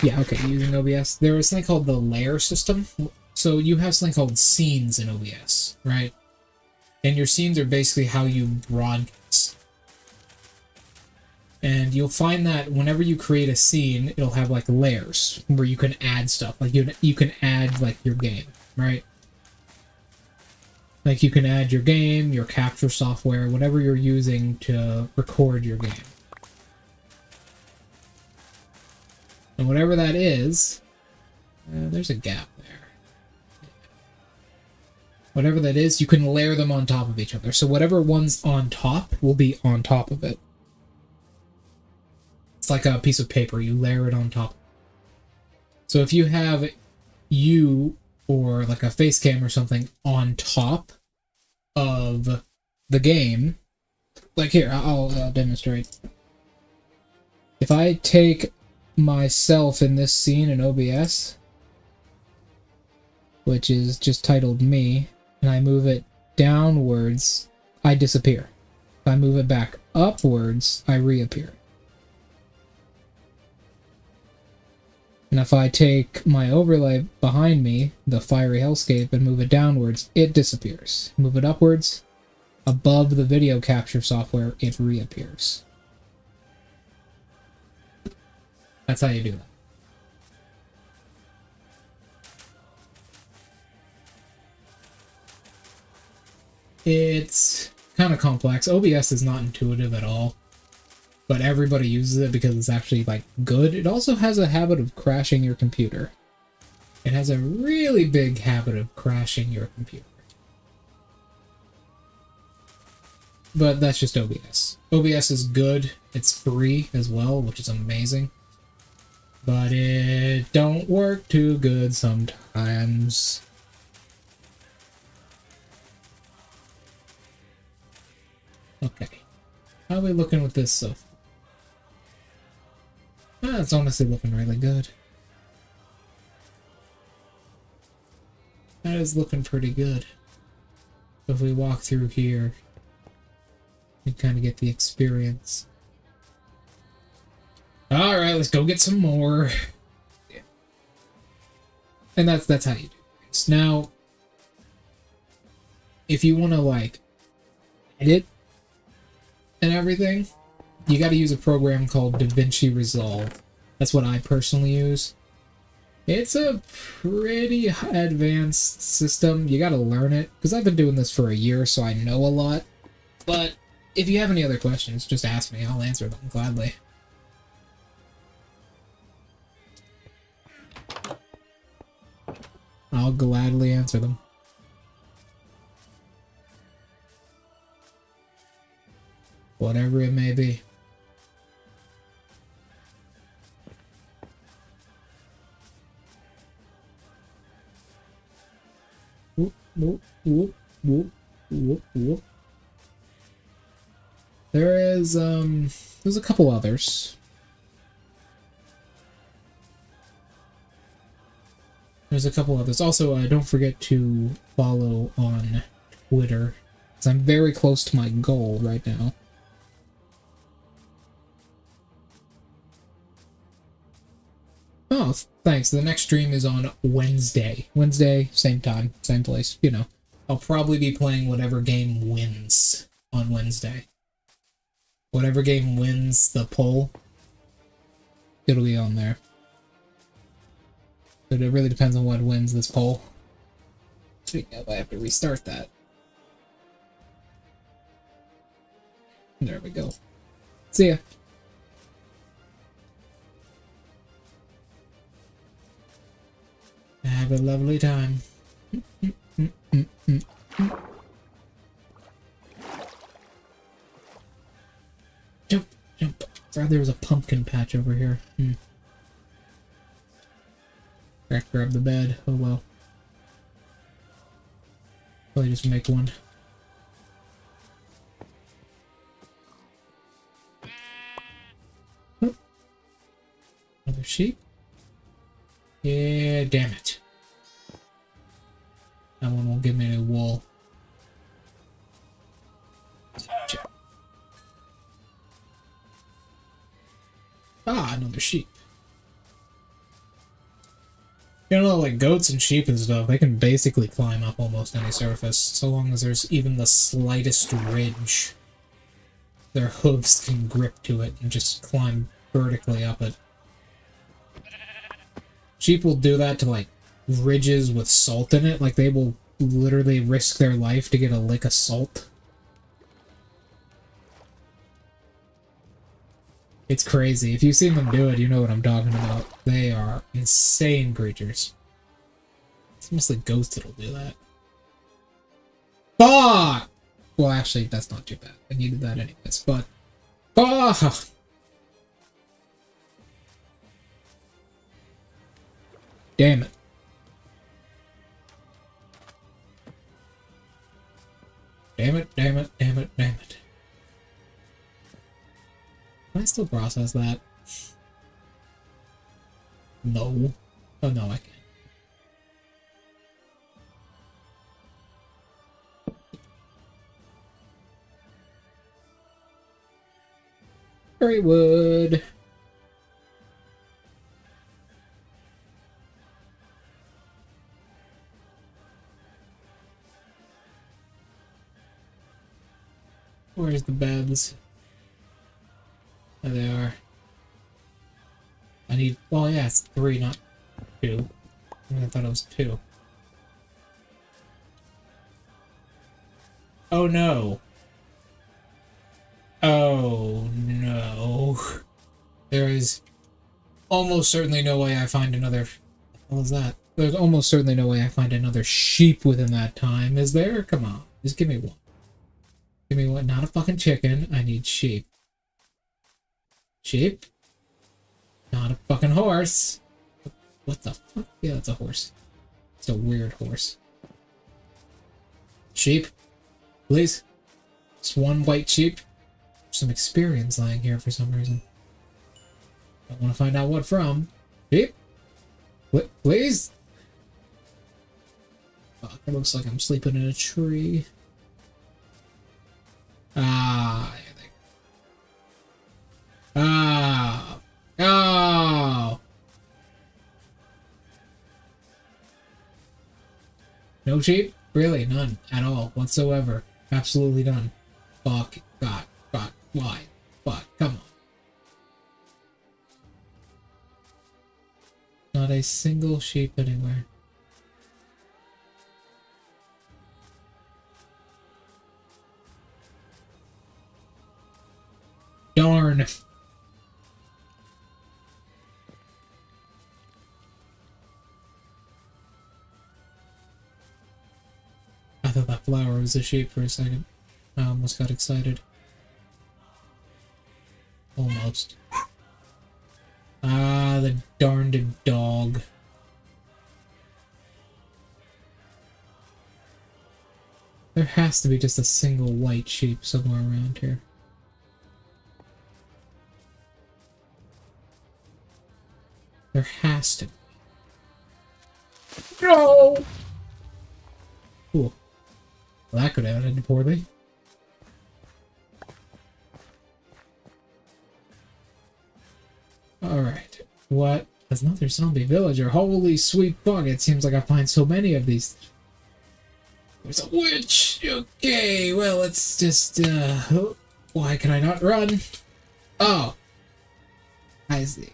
Yeah, okay, using OBS. There is something called the layer system. So you have something called scenes in OBS, right? And your scenes are basically how you broadcast. And you'll find that whenever you create a scene, it'll have like layers where you can add stuff. Like you can add like your game, right? Like you can add your game, your capture software, whatever you're using to record your game. And whatever that is, there's a gap there. Whatever that is, you can layer them on top of each other. So whatever one's on top will be on top of it. It's like a piece of paper, you layer it on top. So if you have you or like a face cam or something on top of the game, like here, I'll demonstrate. If I take myself in this scene in OBS, which is just titled me, and I move it downwards, I disappear. If I move it back upwards, I reappear. And if I take my overlay behind me, the fiery hellscape, and move it downwards, it disappears. Move it upwards, above the video capture software, it reappears. That's how you do that. It's kind of complex. OBS is not intuitive at all, but everybody uses it because it's actually like good. It also has a habit of crashing your computer. It has a really big habit of crashing your computer. But that's just OBS. OBS is good. It's free as well, which is amazing. But it don't work too good sometimes. Okay. How are we looking with this so far? It's honestly looking really good. That is looking pretty good. If we walk through here, we kind of get the experience. Alright, let's go get some more. Yeah. And that's how you do things. Now, if you want to, like, edit and everything, you got to use a program called DaVinci Resolve. That's what I personally use. It's a pretty advanced system. You got to learn it, because I've been doing this for a year, so I know a lot. But if you have any other questions, just ask me. I'll answer them gladly. I'll gladly answer them. Whatever it may be. whoop, whoop, whoop, whoop, whoop. There's a couple others. There's a couple others. Also, don't forget to follow on Twitter, because I'm very close to my goal right now. Oh, thanks. The next stream is on Wednesday. Wednesday, same time, same place. You know, I'll probably be playing whatever game wins on Wednesday. Whatever game wins the poll, it'll be on there. But it really depends on what wins this poll. Speaking of, I have to restart that. There we go. See ya. Have a lovely time. Jump, jump. Thought there was a pumpkin patch over here. Grab the bed. Oh well. Probably just make one. Oh. Another sheep. Yeah, damn it. That one won't give me any wool. Check. Ah, another sheep. You know, like goats and sheep and stuff, they can basically climb up almost any surface, so long as there's even the slightest ridge. Their hooves can grip to it and just climb vertically up it. Sheep will do that to, like, ridges with salt in it. Like, they will literally risk their life to get a lick of salt. It's crazy. If you've seen them do it, you know what I'm talking about. They are insane creatures. It's mostly ghosts that'll do that. Fuck! Well, actually, that's not too bad. I needed that anyways, but... Fuck! Damn it. Damn it, damn it, damn it, damn it. Can I still process that? No. Oh no, I can't. Great wood. Where's the beds? There they are. I need... Well, yeah, it's 3, not 2. I thought it was 2. Oh, no. Oh, no. There is almost certainly no way I find another... What was that? There's almost certainly no way I find another sheep within that time, is there? Come on. Just give me one. Give me one. Not a fucking chicken. I need sheep. Sheep? Not a fucking horse. What the fuck? Yeah, that's a horse. It's a weird horse. Sheep? Please? Just one white sheep? Some experience lying here for some reason. I want to find out what from. Sheep? Please? Fuck, it looks like I'm sleeping in a tree. Ah, yeah, ah, oh. No sheep? Really? None at all whatsoever. Absolutely none. Fuck. God. Fuck. Why? Fuck. Come on. Not a single sheep anywhere. Darn. I thought that flower was a sheep for a second. I almost got excited. Almost. Ah, the darned dog. There has to be just a single white sheep somewhere around here. There has to be. No! Cool. Well, that could have ended poorly. Alright. What? There's another zombie villager. Holy sweet fuck, it seems like I find so many of these. There's a witch! Okay, well, let's just, why can I not run? Oh. I see.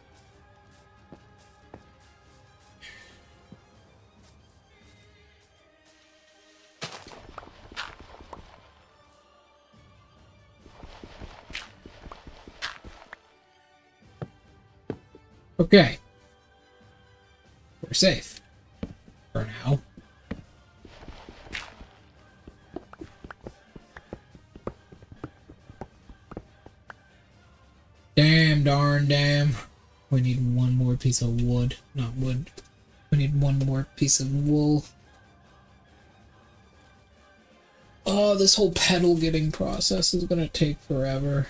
Okay. We're safe. For now. Damn, darn, damn. We need one more piece of wood. Not wood. We need one more piece of wool. Oh, this whole petal getting process is gonna take forever.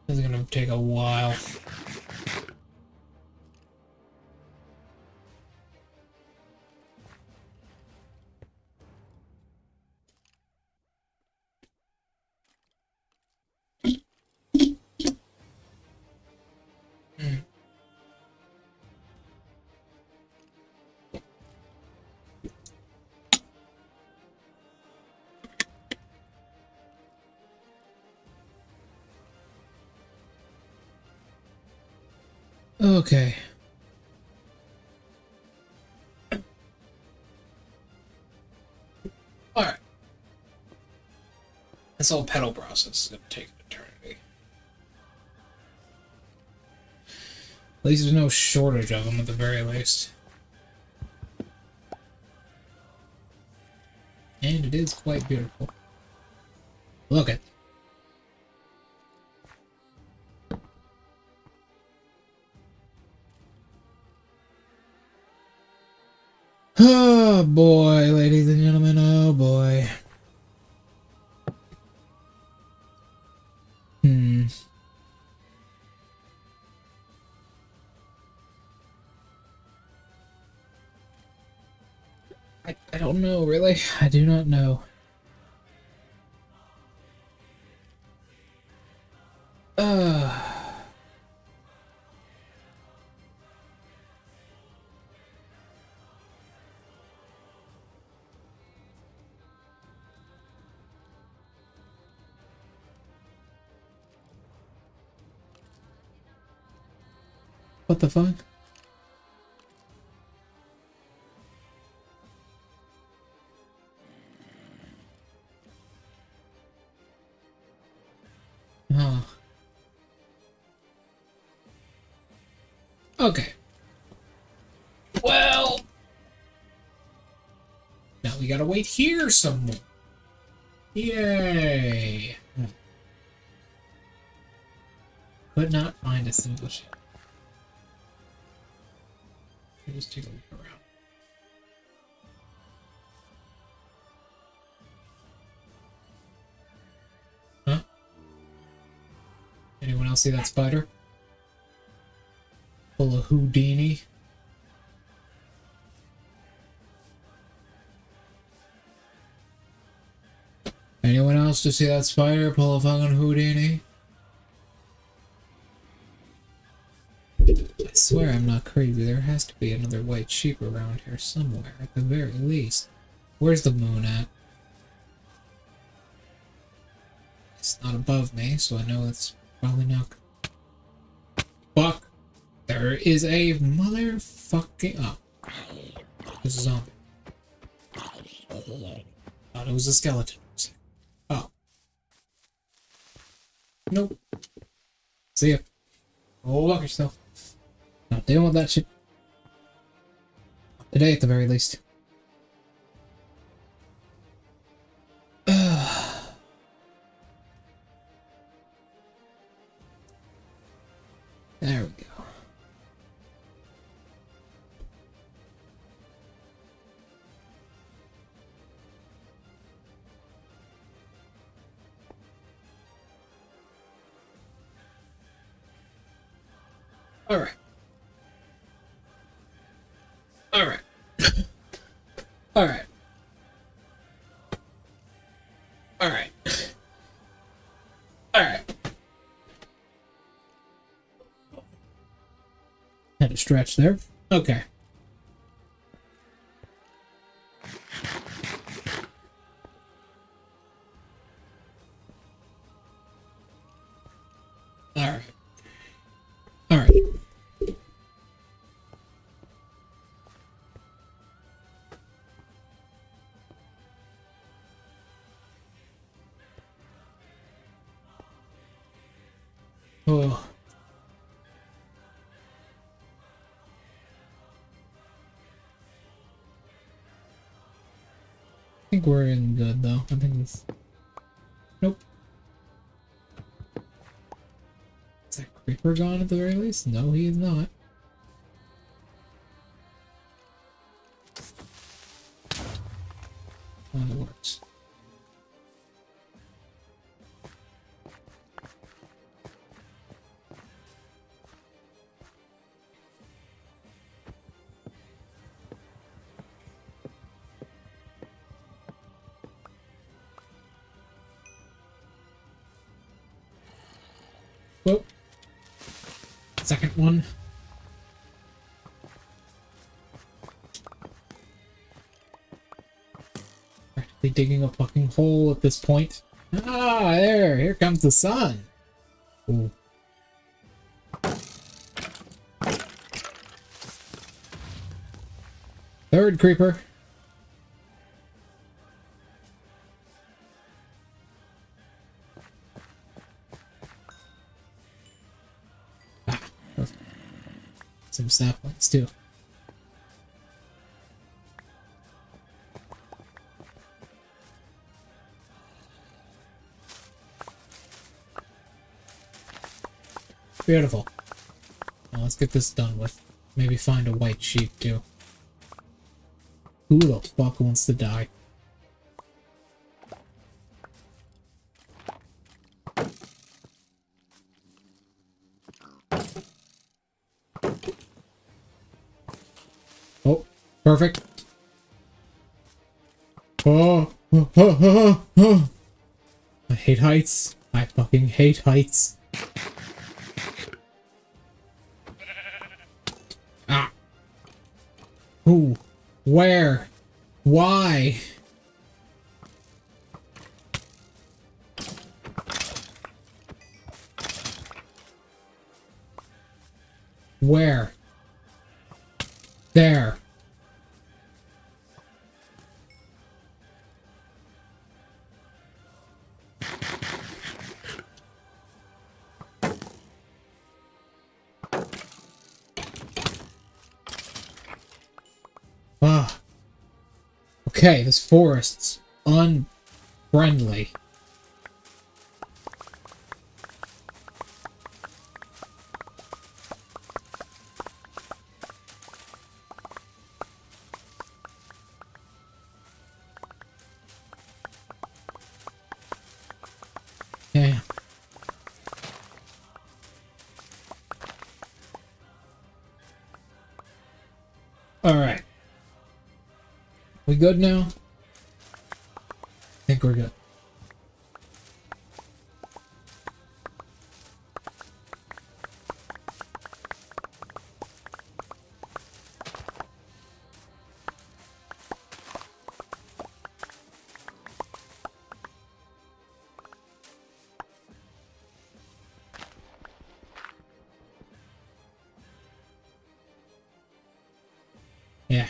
It's gonna take a while. Okay. Alright. This whole petal process is gonna take an eternity. At least there's no shortage of them at the very least. And it is quite beautiful. Look at. Oh boy, ladies and gentlemen, oh boy. I don't know, really. I do not know. What the fuck? Oh. Okay. Well. Now we gotta wait here some more. Yay. Could not find a single ship. Let me just take a look around. Huh? Anyone else see that spider? Full of Houdini. Anyone else to see that spider pull a fucking Houdini? I swear I'm not crazy. There has to be another white sheep around here somewhere, at the very least. Where's the moon at? It's not above me, so I know it's probably not. Fuck! There is a motherfucking. Oh. There's a zombie. Thought it was a skeleton. Oh. Nope. See ya. Oh, look yourself. Not dealing with that shit. Not today, at the very least. There we go. Alright. Alright. Alright. Alright. Alright. Had a stretch there. Okay. Alright. Alright. Oh. I think we're in good though. I think it's... Nope. Is that creeper gone at the very least? No, he is not. Oh, that works. Whoa. Second one. Practically digging a fucking hole at this point. Ah, there! Here comes the sun! Ooh. Third creeper. Some saplings too. Beautiful. Now let's get this done with. Maybe find a white sheep too. Who the fuck wants to die? Oh, perfect. Oh, I hate heights. I fucking hate heights. Ah. Who? Where? Why? Where? There. Ah. Okay, this forest's unfriendly. Yeah. Alright. We good now? I think we're good. Yeah.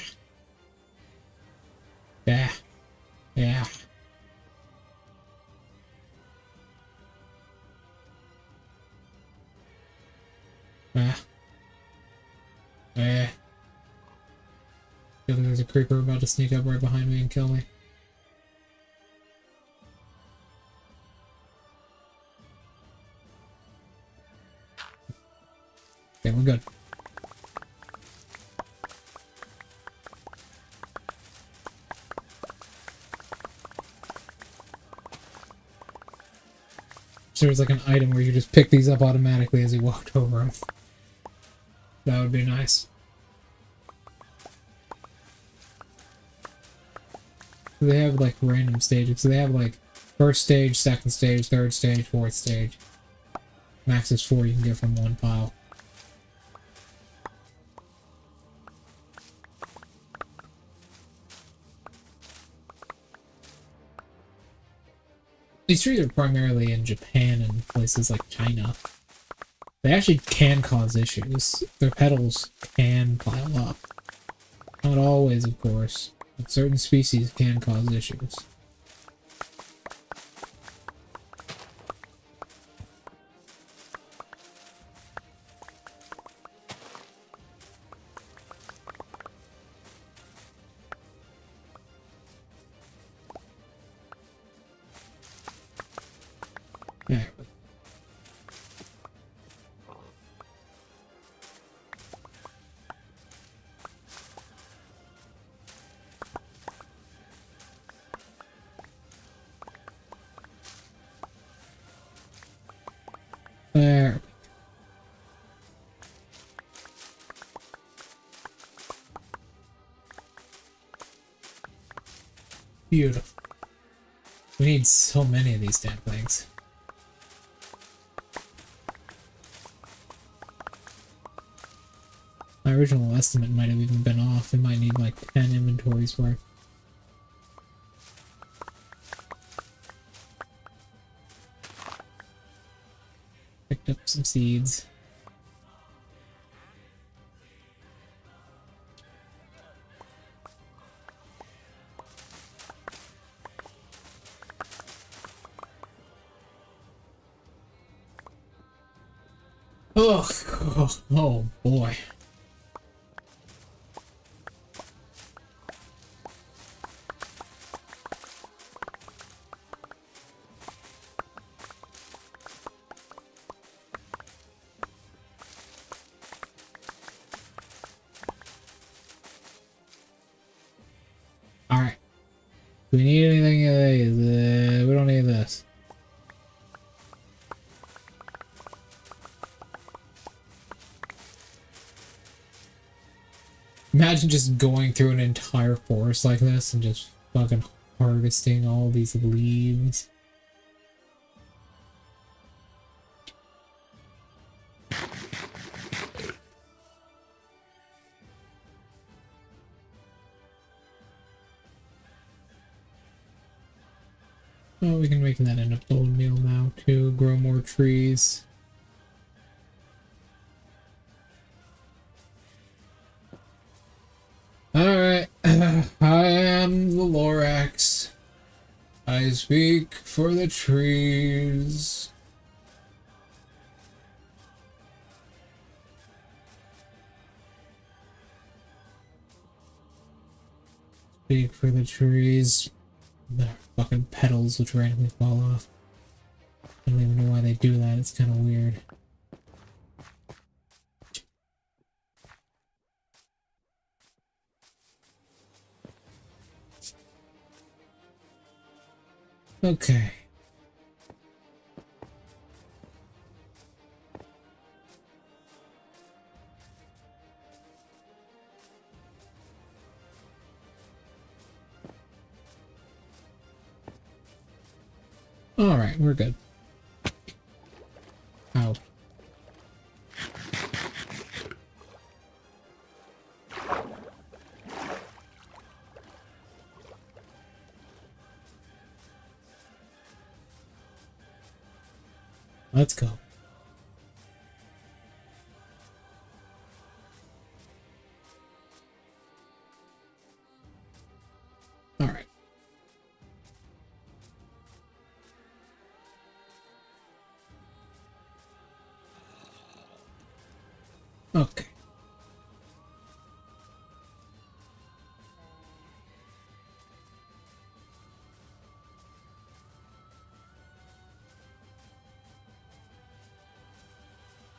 Yeah. Yeah. Yeah. Yeah. I feel like there's a creeper about to sneak up right behind me and kill me. Okay, we're good. So there's like an item where you just pick these up automatically as you walked over them. That would be nice. They have like random stages. So they have like first stage, second stage, third stage, fourth stage. Max is 4 you can get from one pile. These trees are primarily in Japan and places like China. They actually can cause issues. Their petals can pile up. Not always, of course, but certain species can cause issues. There we go. There. Beautiful. We need so many of these damn things. My original estimate might have even been off. We might need like 10 inventories worth. Picked up some seeds. Oh boy. Alright. Do we need anything of these? We don't need this. Imagine just going through an entire forest like this and just fucking harvesting all these leaves. Oh, we can make that into bone meal now too, grow more trees. Alright, I am the Lorax. I speak for the trees. Speak for the trees. The fucking petals which randomly fall off. I don't even know why they do that, it's kind of weird. Okay. Alright, we're good. Ow. Let's go. All right. Okay.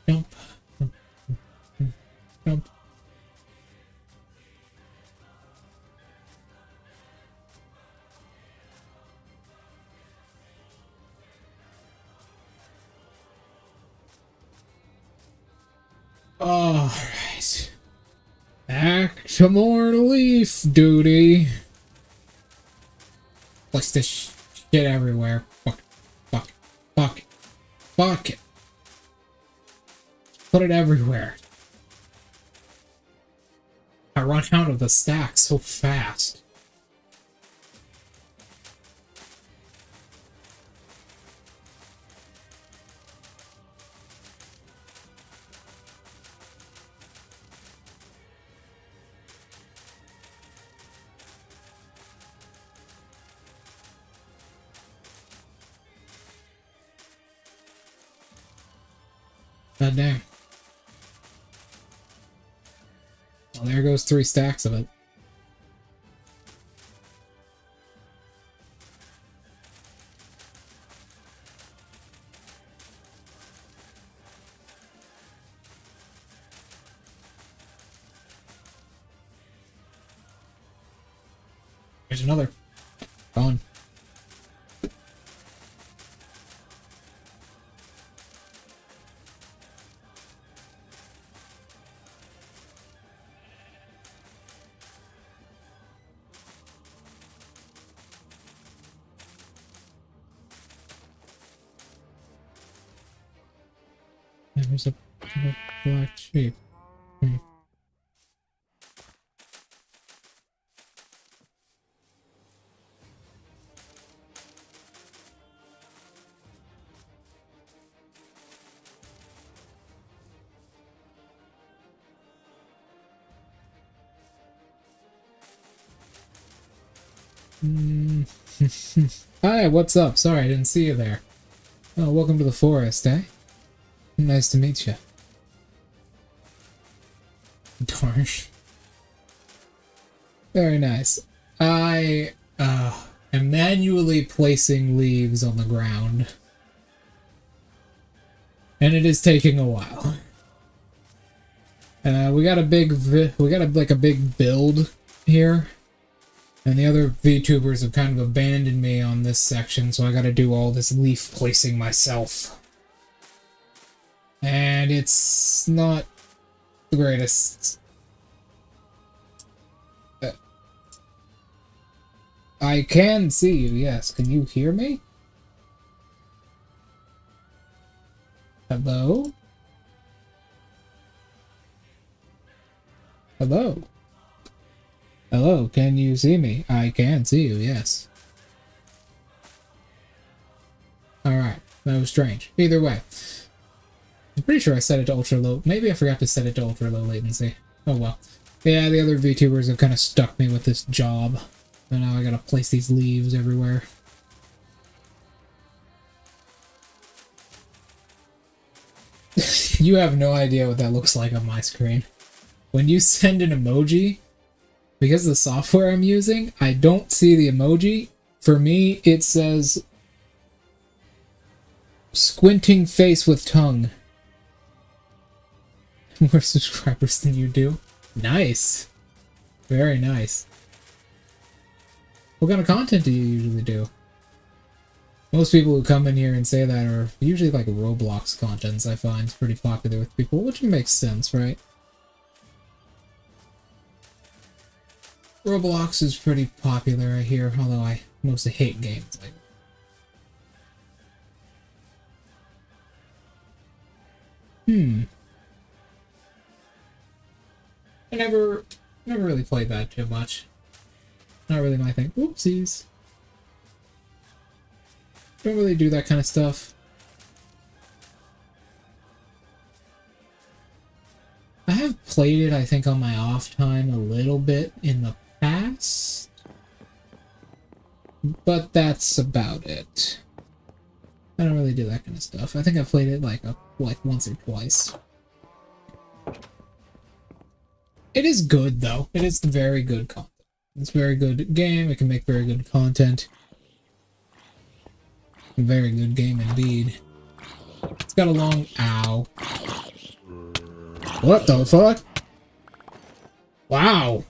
Jump. Jump. All right. Back to more leaf duty. Place this shit everywhere. Fuck it. Fuck it. Fuck it. Fuck it. Put it everywhere. I run out of the stack so fast. God damn. Well, there goes 3 stacks of it. There's another. Gone. There's a black sheep. Hi, what's up? Sorry, I didn't see you there. Oh, welcome to the forest, eh? Nice to meet you. Darn. Very nice. I am manually placing leaves on the ground. And it is taking a while. We got a big build here. And the other VTubers have kind of abandoned me on this section, so I gotta do all this leaf placing myself. And it's not the greatest. I can see you, yes. Can you hear me? Hello? Hello? Hello, can you see me? I can see you, yes. Alright, that was strange. Either way. I'm pretty sure I set it to ultra low. Maybe I forgot to set it to ultra low latency. Oh well. Yeah, the other VTubers have kind of stuck me with this job. So now I gotta place these leaves everywhere. You have no idea what that looks like on my screen. When you send an emoji, because of the software I'm using, I don't see the emoji. For me, it says squinting face with tongue. More subscribers than you do. Nice. Very nice. What kind of content do you usually do? Most people who come in here and say that are usually like Roblox contents, I find. It's pretty popular with people, which makes sense, right? Roblox is pretty popular, I hear, although I mostly hate games like I never really played that too much. Not really my thing. Oopsies. Don't really do that kind of stuff. I have played it, I think, on my off time a little bit in the past. But that's about it. I don't really do that kind of stuff. I think I've played it like once or twice. It is good, though. It is very good content. It's a very good game. It can make very good content. A very good game indeed. It's got a long... Ow. What the fuck? Wow.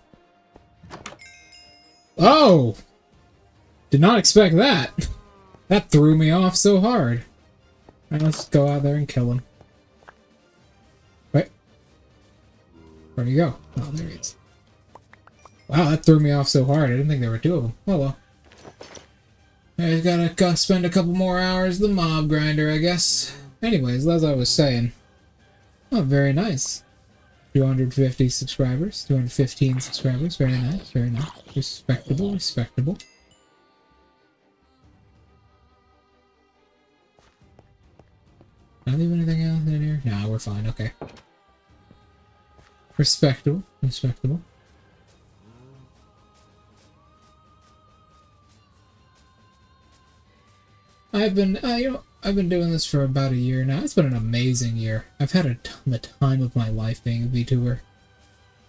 Oh! Did not expect that. That threw me off so hard. Alright, let's go out there and kill him. Wait. Where'd he go? Oh, there he is. Wow, that threw me off so hard. I didn't think there were two of them. Oh well. I gotta spend a couple more hours the mob grinder, I guess. Anyways, as I was saying. Oh, very nice. 250 subscribers. 215 subscribers. Very nice, very nice. Respectable, respectable. Can I leave anything else in here? Nah, we're fine, okay. Respectable, respectable. I've been doing this for about a year now. It's been an amazing year. I've had the time of my life being a VTuber.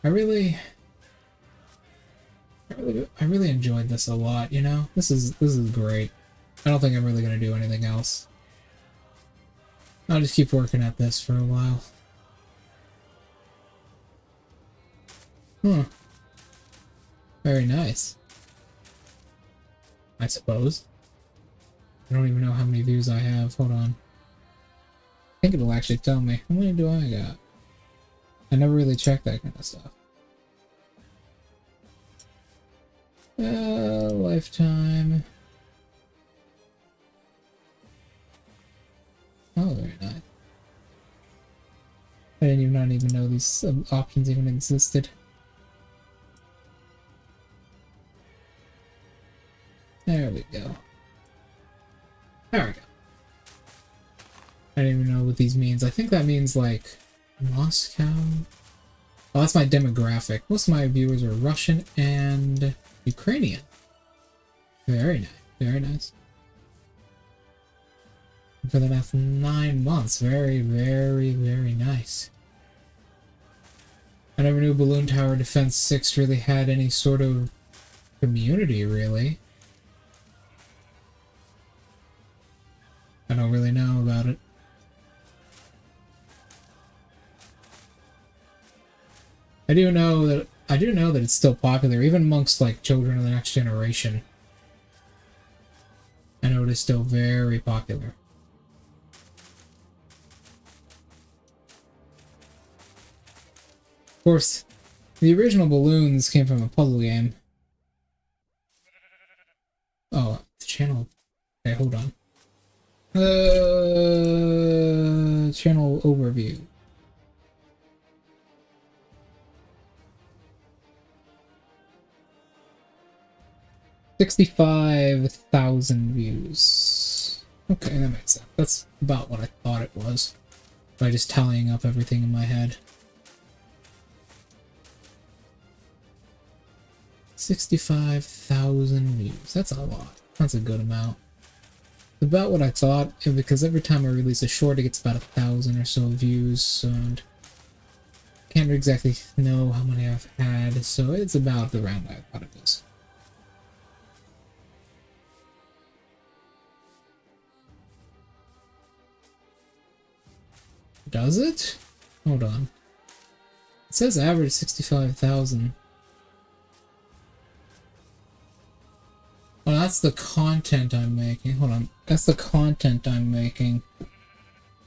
I really enjoyed this a lot, you know? This is great. I don't think I'm really gonna do anything else. I'll just keep working at this for a while. Huh. Very nice. I suppose. I don't even know how many views I have. Hold on. I think it'll actually tell me. How many do I got? I never really check that kind of stuff. Lifetime. Oh, very nice. I didn't not even know these options even existed. There we go. There we go. I didn't even know what these means. I think that means like Moscow. Oh, that's my demographic. Most of my viewers are Russian and Ukrainian. Very nice. Very nice. For the last 9 months. Very, very, very nice. I never knew Balloon Tower Defense 6 really had any sort of community, really. I don't really know about it. I do know that it's still popular, even amongst like children of the next generation. I know it is still very popular. Of course, the original balloons came from a puzzle game. Oh, the channel. Okay, hold on. Channel overview. $65,000 views. Okay, that makes sense. That's about what I thought it was. By just tallying up everything in my head. 65,000 views. That's a lot. That's a good amount. About what I thought, because every time I release a short it gets about 1,000 or so views, and can't exactly know how many I've had, so it's about the round I thought it was. Does it? Hold on. It says average 65,000. Well, that's the content I'm making. Hold on. That's the content I'm making.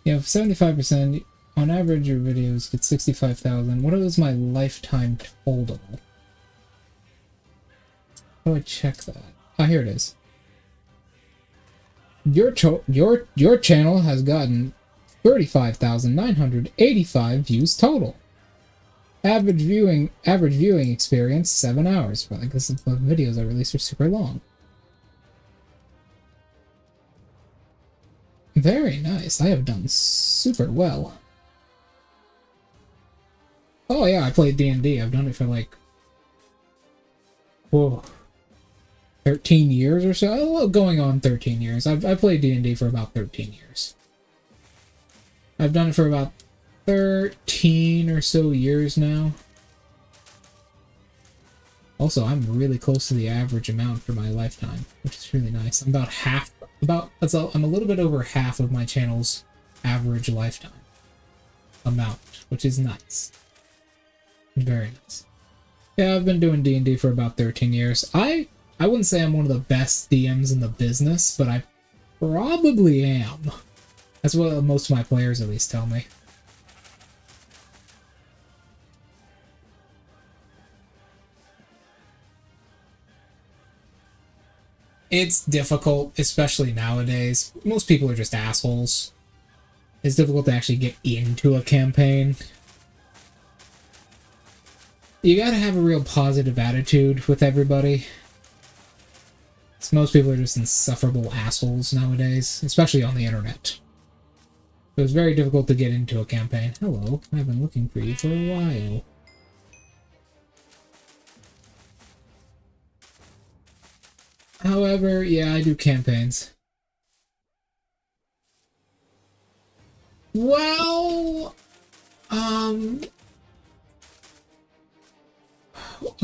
You have 75%. On average, your videos get 65,000. What is my lifetime total? How do I check that? Ah, here it is. Your channel has gotten 35,985 views total. Average viewing experience 7 hours. Well, I guess the videos I release are super long. Very nice. I have done super well. Oh yeah, I played D&D. I've done it for like, whoa, 13 years or so. Well, going on 13 years. I've played D&D for about 13 years. I've done it for about 13 or so years now. Also, I'm really close to the average amount for my lifetime, which is really nice. I'm about half. I'm a little bit over half of my channel's average lifetime amount, which is nice. Very nice. Yeah, I've been doing D&D for about 13 years. I wouldn't say I'm one of the best DMs in the business, but I probably am. That's what most of my players at least tell me. It's difficult, especially nowadays. Most people are just assholes. It's difficult to actually get into a campaign. You gotta have a real positive attitude with everybody. Most people are just insufferable assholes nowadays, especially on the internet. It was very difficult to get into a campaign. Hello, I've been looking for you for a while. However, yeah, I do campaigns. Well, a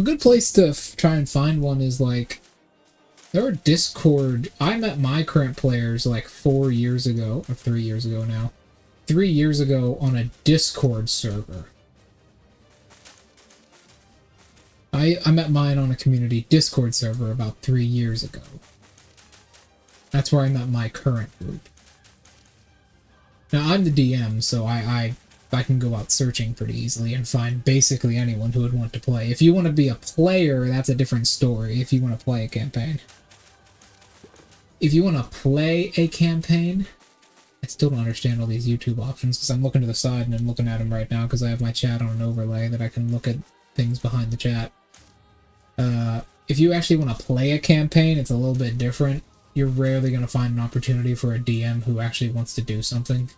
good place to try and find one is like, there are Discord. I met my current players like 4 years ago, or 3 years ago now. 3 years ago on a Discord server. I met mine on a community Discord server about 3 years ago. That's where I met my current group. Now, I'm the DM, so I can go out searching pretty easily and find basically anyone who would want to play. If you want to be a player, that's a different story, if you want to play a campaign. If you want to play a campaign, I still don't understand all these YouTube options, because I'm looking to the side and I'm looking at them right now because I have my chat on an overlay that I can look at things behind the chat. If you actually want to play a campaign, it's a little bit different. You're rarely going to find an opportunity for a DM who actually wants to do something.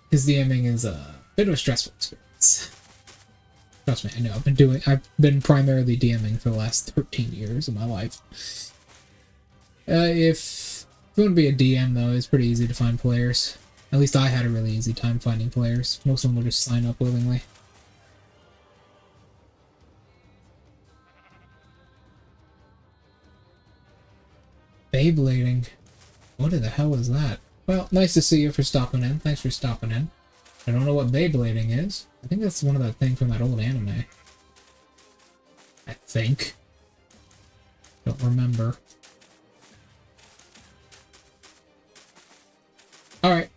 Because DMing is a bit of a stressful experience. Trust me, I know. I've been primarily DMing for the last 13 years of my life. If you want to be a DM, though, it's pretty easy to find players. At least I had a really easy time finding players. Most of them will just sign up willingly. Beyblading. What the hell is that? Well, nice to see you for stopping in. Thanks for stopping in. I don't know what Beyblading is. I think that's one of the things from that old anime. I think. Don't remember. Alright.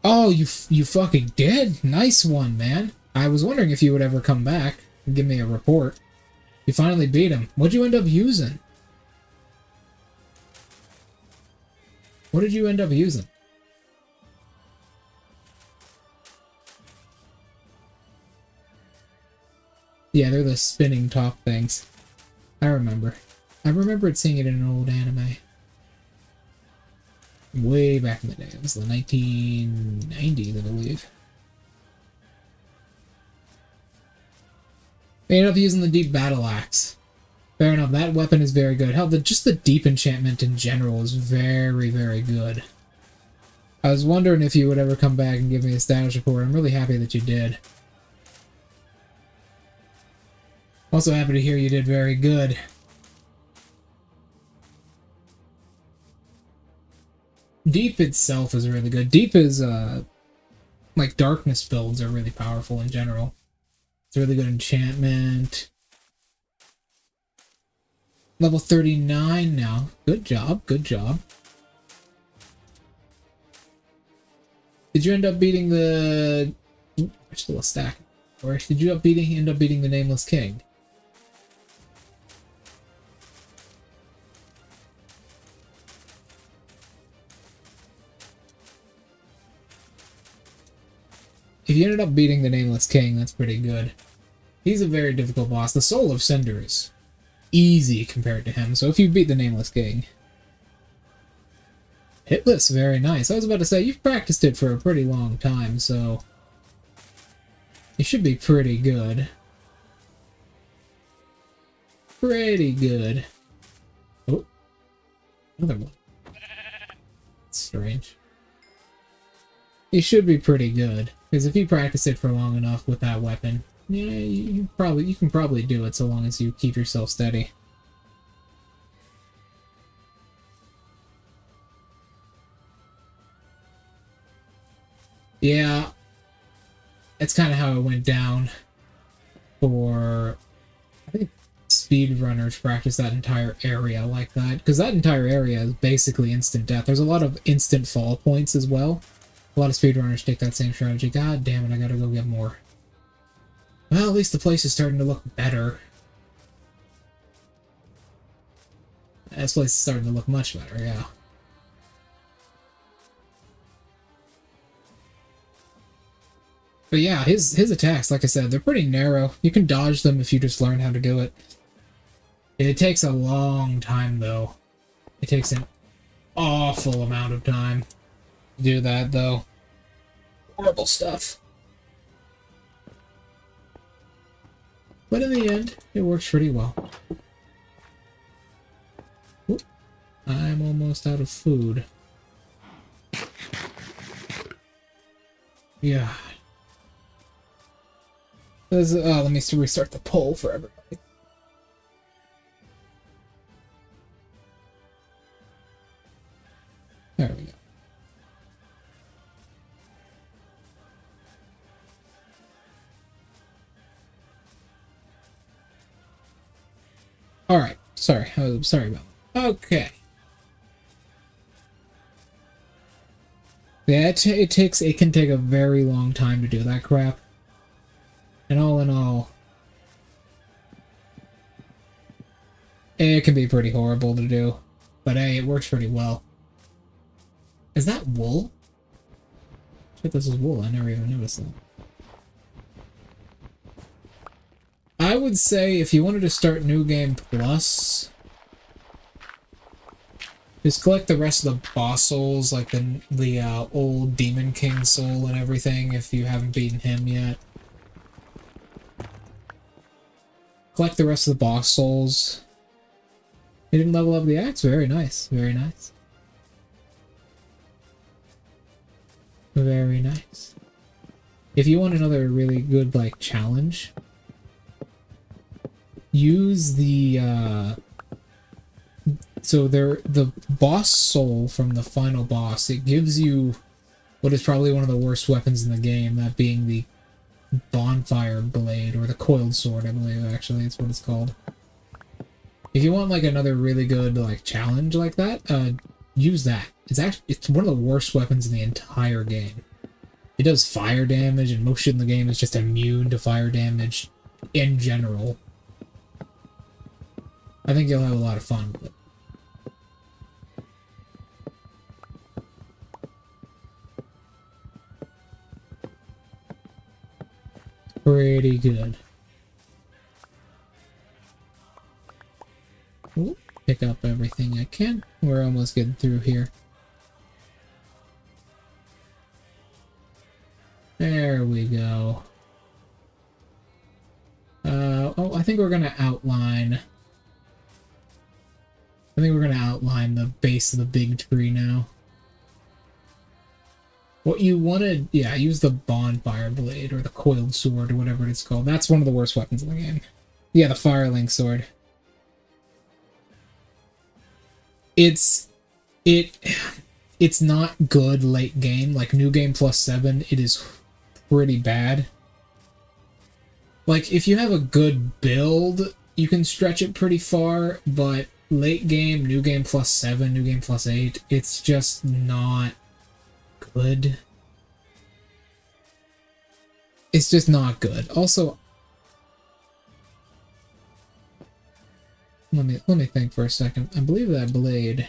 Oh, you fucking did? Nice one, man. I was wondering if you would ever come back and give me a report. You finally beat him. What'd you end up using? What did you end up using? Yeah, they're the spinning top things. I remember. I remembered seeing it in an old anime. Way back in the day. It was the 1990s, I believe. They ended up using the Deep Battle Axe. Fair enough, that weapon is very good. Hell, just the Deep Enchantment in general is very, very good. I was wondering if you would ever come back and give me a status report. I'm really happy that you did. Also happy to hear you did very good. Deep itself is really good. Deep is, like, darkness builds are really powerful in general. It's a really good enchantment. Level 39 now. Good job, good job. Did you end up beating the... There's still a stack. Or did you end up beating the Nameless King? If you ended up beating the Nameless King, that's pretty good. He's a very difficult boss. The Soul of Cinder is easy compared to him, so if you beat the Nameless King... Hitless, very nice. I was about to say, you've practiced it for a pretty long time, so... You should be pretty good. Pretty good. Oh. Another one. That's strange. You should be pretty good. Because if you practice it for long enough with that weapon, yeah, you can probably do it so long as you keep yourself steady. Yeah, that's kind of how it went down for, I think, speedrunners practice that entire area like that, because that entire area is basically instant death. There's a lot of instant fall points as well, A lot of speedrunners take that same strategy. God damn it, I gotta go get more. Well, at least the place is starting to look better. This place is starting to look much better, yeah. But yeah, his attacks, like I said, they're pretty narrow. You can dodge them if you just learn how to do it. It takes a long time, though. It takes an awful amount of time to do that, though. Horrible stuff. But in the end, it works pretty well. Oop. I'm almost out of food. Yeah. Let me restart the poll for everybody. There we go. Alright, sorry. Sorry about that. Okay. Yeah, it can take a very long time to do that crap. And all in all, it can be pretty horrible to do. But hey, it works pretty well. Is that wool? Shit, this is wool. I never even noticed that. I would say if you wanted to start New Game Plus, just collect the rest of the boss souls, like the old Demon King soul and everything, if you haven't beaten him yet. Collect the rest of the boss souls. You didn't level up the axe? Very nice. Very nice. Very nice. If you want another really good, like, challenge, use the, so the boss soul from the final boss, it gives you what is probably one of the worst weapons in the game, that being the bonfire blade, or the coiled sword, I believe, actually, it's what it's called. If you want, like, another really good, like, challenge like that, use that. It's one of the worst weapons in the entire game. It does fire damage, and most shit in the game is just immune to fire damage in general. I think you'll have a lot of fun with it. Pretty good. Ooh, pick up everything I can. We're almost getting through here. There we go. Oh, I think we're gonna outline. I think we're gonna outline the base of the big tree now. What you wanted, yeah, use the bonfire blade or the coiled sword or whatever it's called. That's one of the worst weapons in the game. Yeah, the firelink sword. It's not good late game. Like New Game Plus 7, it is pretty bad. Like, if you have a good build, you can stretch it pretty far, but late game, New Game Plus 7, New Game Plus 8, it's just not good. It's just not good. Also, let me think for a second. I believe that blade.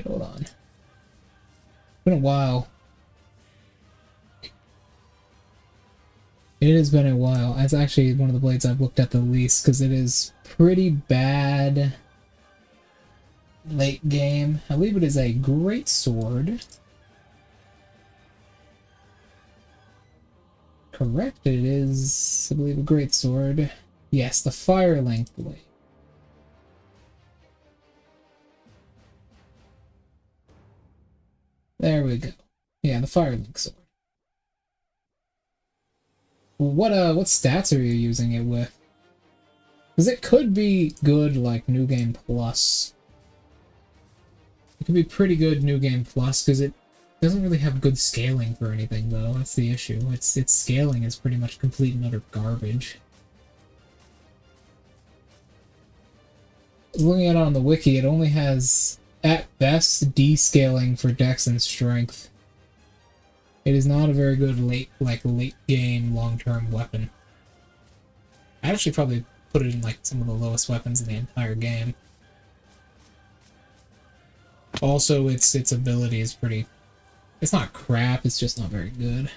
Hold on. It's been a while. It has been a while. It's actually one of the blades I've looked at the least, because it is pretty bad late game. I believe it is a great sword. Correct, it is, I believe, a great sword. Yes, the firelink blade. There we go. Yeah, the firelink sword. What stats are you using it with? Because it could be good like New Game Plus. It could be pretty good New Game Plus, because it doesn't really have good scaling for anything, though. That's the issue. Its scaling is pretty much complete and utter garbage. looking at it on the wiki, it only has, at best, descaling for dex and strength. It is not a very good late game, long-term weapon. I actually probably put it in like some of the lowest weapons in the entire game. Also, its ability is pretty... It's not crap, it's just not very good.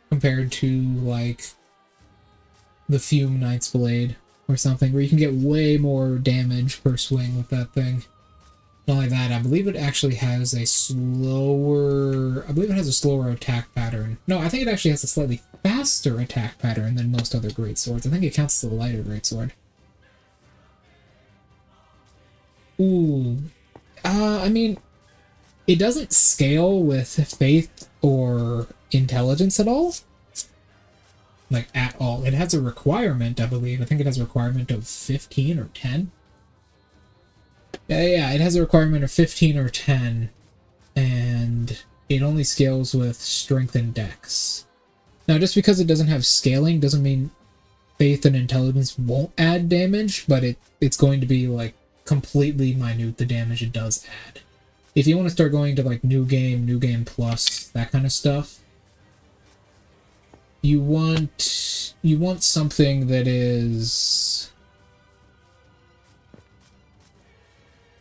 Compared to, like, the Fume Knight's Blade or something, where you can get way more damage per swing with that thing. Not only that, I believe it actually has a slower... I believe it has a slower attack pattern. No, I think it actually has a slightly faster attack pattern than most other greatswords. I think it counts as a lighter greatsword. Ooh. I mean, it doesn't scale with faith or intelligence at all. Like, at all. It has a requirement, I believe. I think it has a requirement of 15 or 10. Yeah, it has a requirement of 15 or 10. And it only scales with strength and dex. Now, just because it doesn't have scaling doesn't mean faith and intelligence won't add damage, but it's going to be, like, completely minute, the damage it does add. If you want to start going to, like, new game plus, that kind of stuff, you want something that is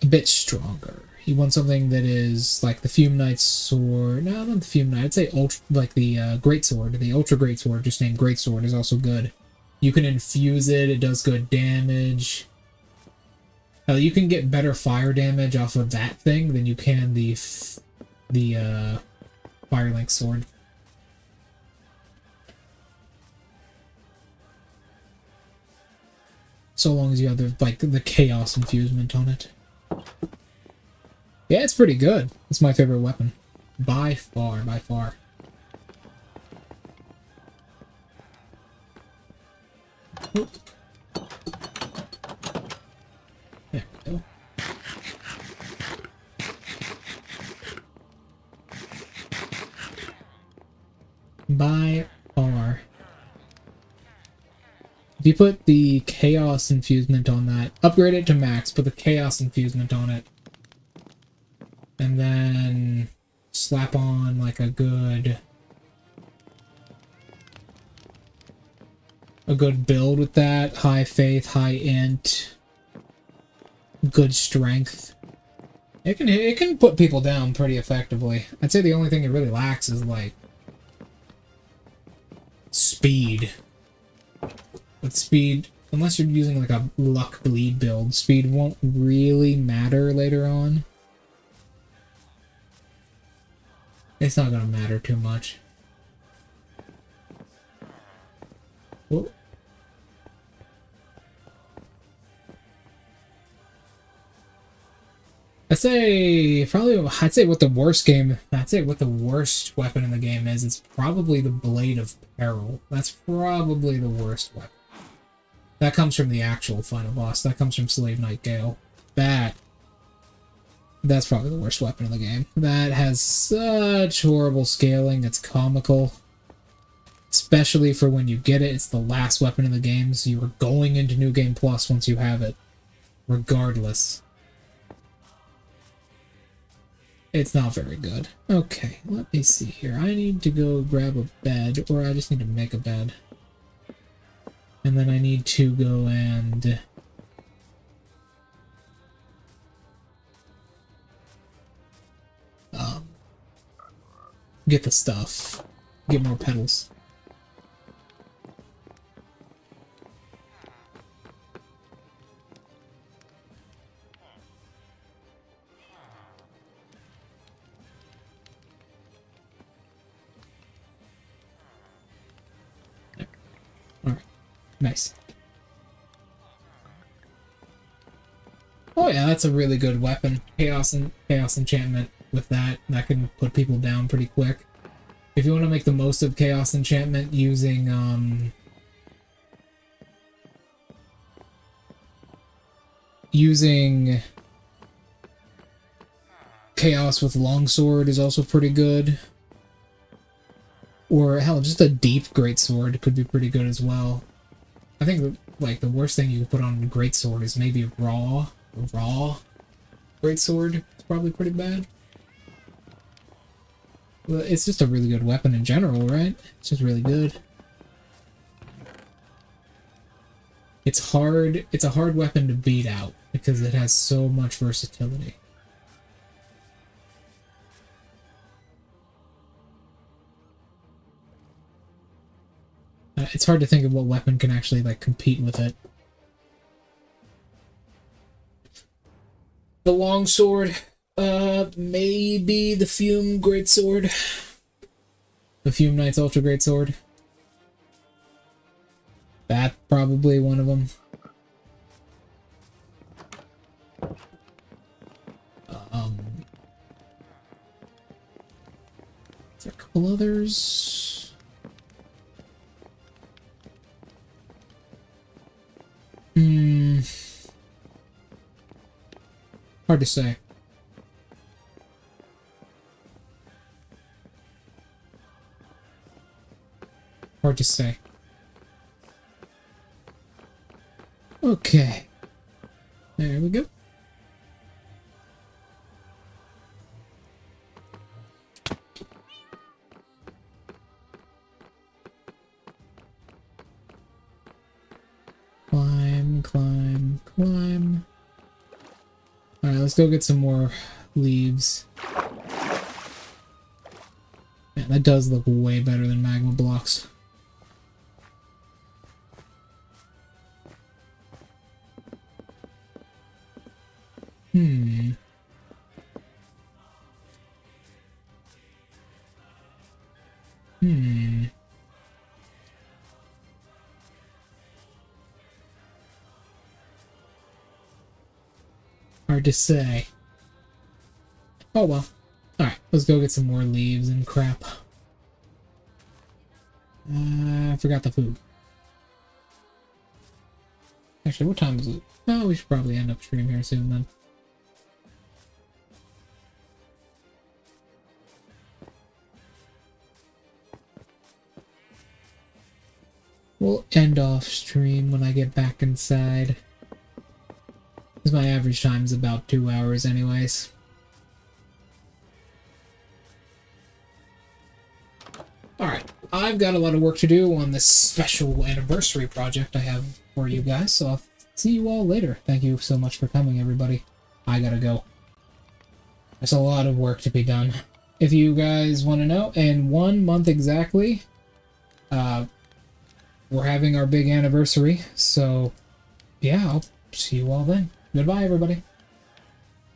a bit stronger. You want something that is like the Fume Knight's sword. No, not the Fume Knight. I'd say like the Greatsword. The Ultra Greatsword, just named Greatsword, is also good. You can infuse it. It does good damage. You can get better fire damage off of that thing than you can the Firelink sword. So long as you have the chaos infusement on it. Yeah, it's pretty good. It's my favorite weapon. By far, by far. Oop. There we go. By far. If you put the Chaos Infusement on that, upgrade it to max, put the Chaos Infusement on it, and then slap on like a good build with that, high faith, high int, good strength. It can put people down pretty effectively. I'd say the only thing it really lacks is like speed. But speed, unless you're using like a luck bleed build, speed won't really matter later on. It's not gonna matter too much. Whoa. I'd say what the worst weapon in the game is. It's probably the Blade of Peril. That's probably the worst weapon. That comes from the actual final boss. That comes from Slave Knight Gale. That's probably the worst weapon in the game. That has such horrible scaling, it's comical. Especially for when you get it, it's the last weapon in the game, so you are going into New Game Plus once you have it. Regardless. It's not very good. Okay, let me see here. I need to go grab a bed, or I just need to make a bed. And then I need to go and get the stuff. Get more petals. Alright. Nice. Oh yeah, that's a really good weapon. Chaos enchantment with that can put people down pretty quick. If you want to make the most of chaos enchantment using chaos with longsword is also pretty good. Or hell, just a deep greatsword could be pretty good as well. I think like the worst thing you could put on a greatsword is maybe raw greatsword. It's probably pretty bad. Well, it's just a really good weapon in general, right? It's just really good. It's hard. It's a hard weapon to beat out because it has so much versatility. It's hard to think of what weapon can actually like compete with it. The longsword, maybe the Fume greatsword, the Fume Knight's Ultra Greatsword. That's probably one of them. Is there a couple others? Hard to say. Hard to say. Okay. There we go. Climb, climb, climb. Alright, let's go get some more leaves. Man, that does look way better than magma blocks. Hard to say. Oh well. Alright, let's go get some more leaves and crap. I forgot the food. Actually, what time is it? Oh, we should probably end up stream here soon then. We'll end off stream when I get back inside. Because my average time is about 2 hours anyways. Alright, I've got a lot of work to do on this special anniversary project I have for you guys, so I'll see you all later. Thank you so much for coming, everybody. I gotta go. There's a lot of work to be done. If you guys want to know, in 1 month exactly, we're having our big anniversary, so yeah, I'll see you all then. Goodbye, everybody.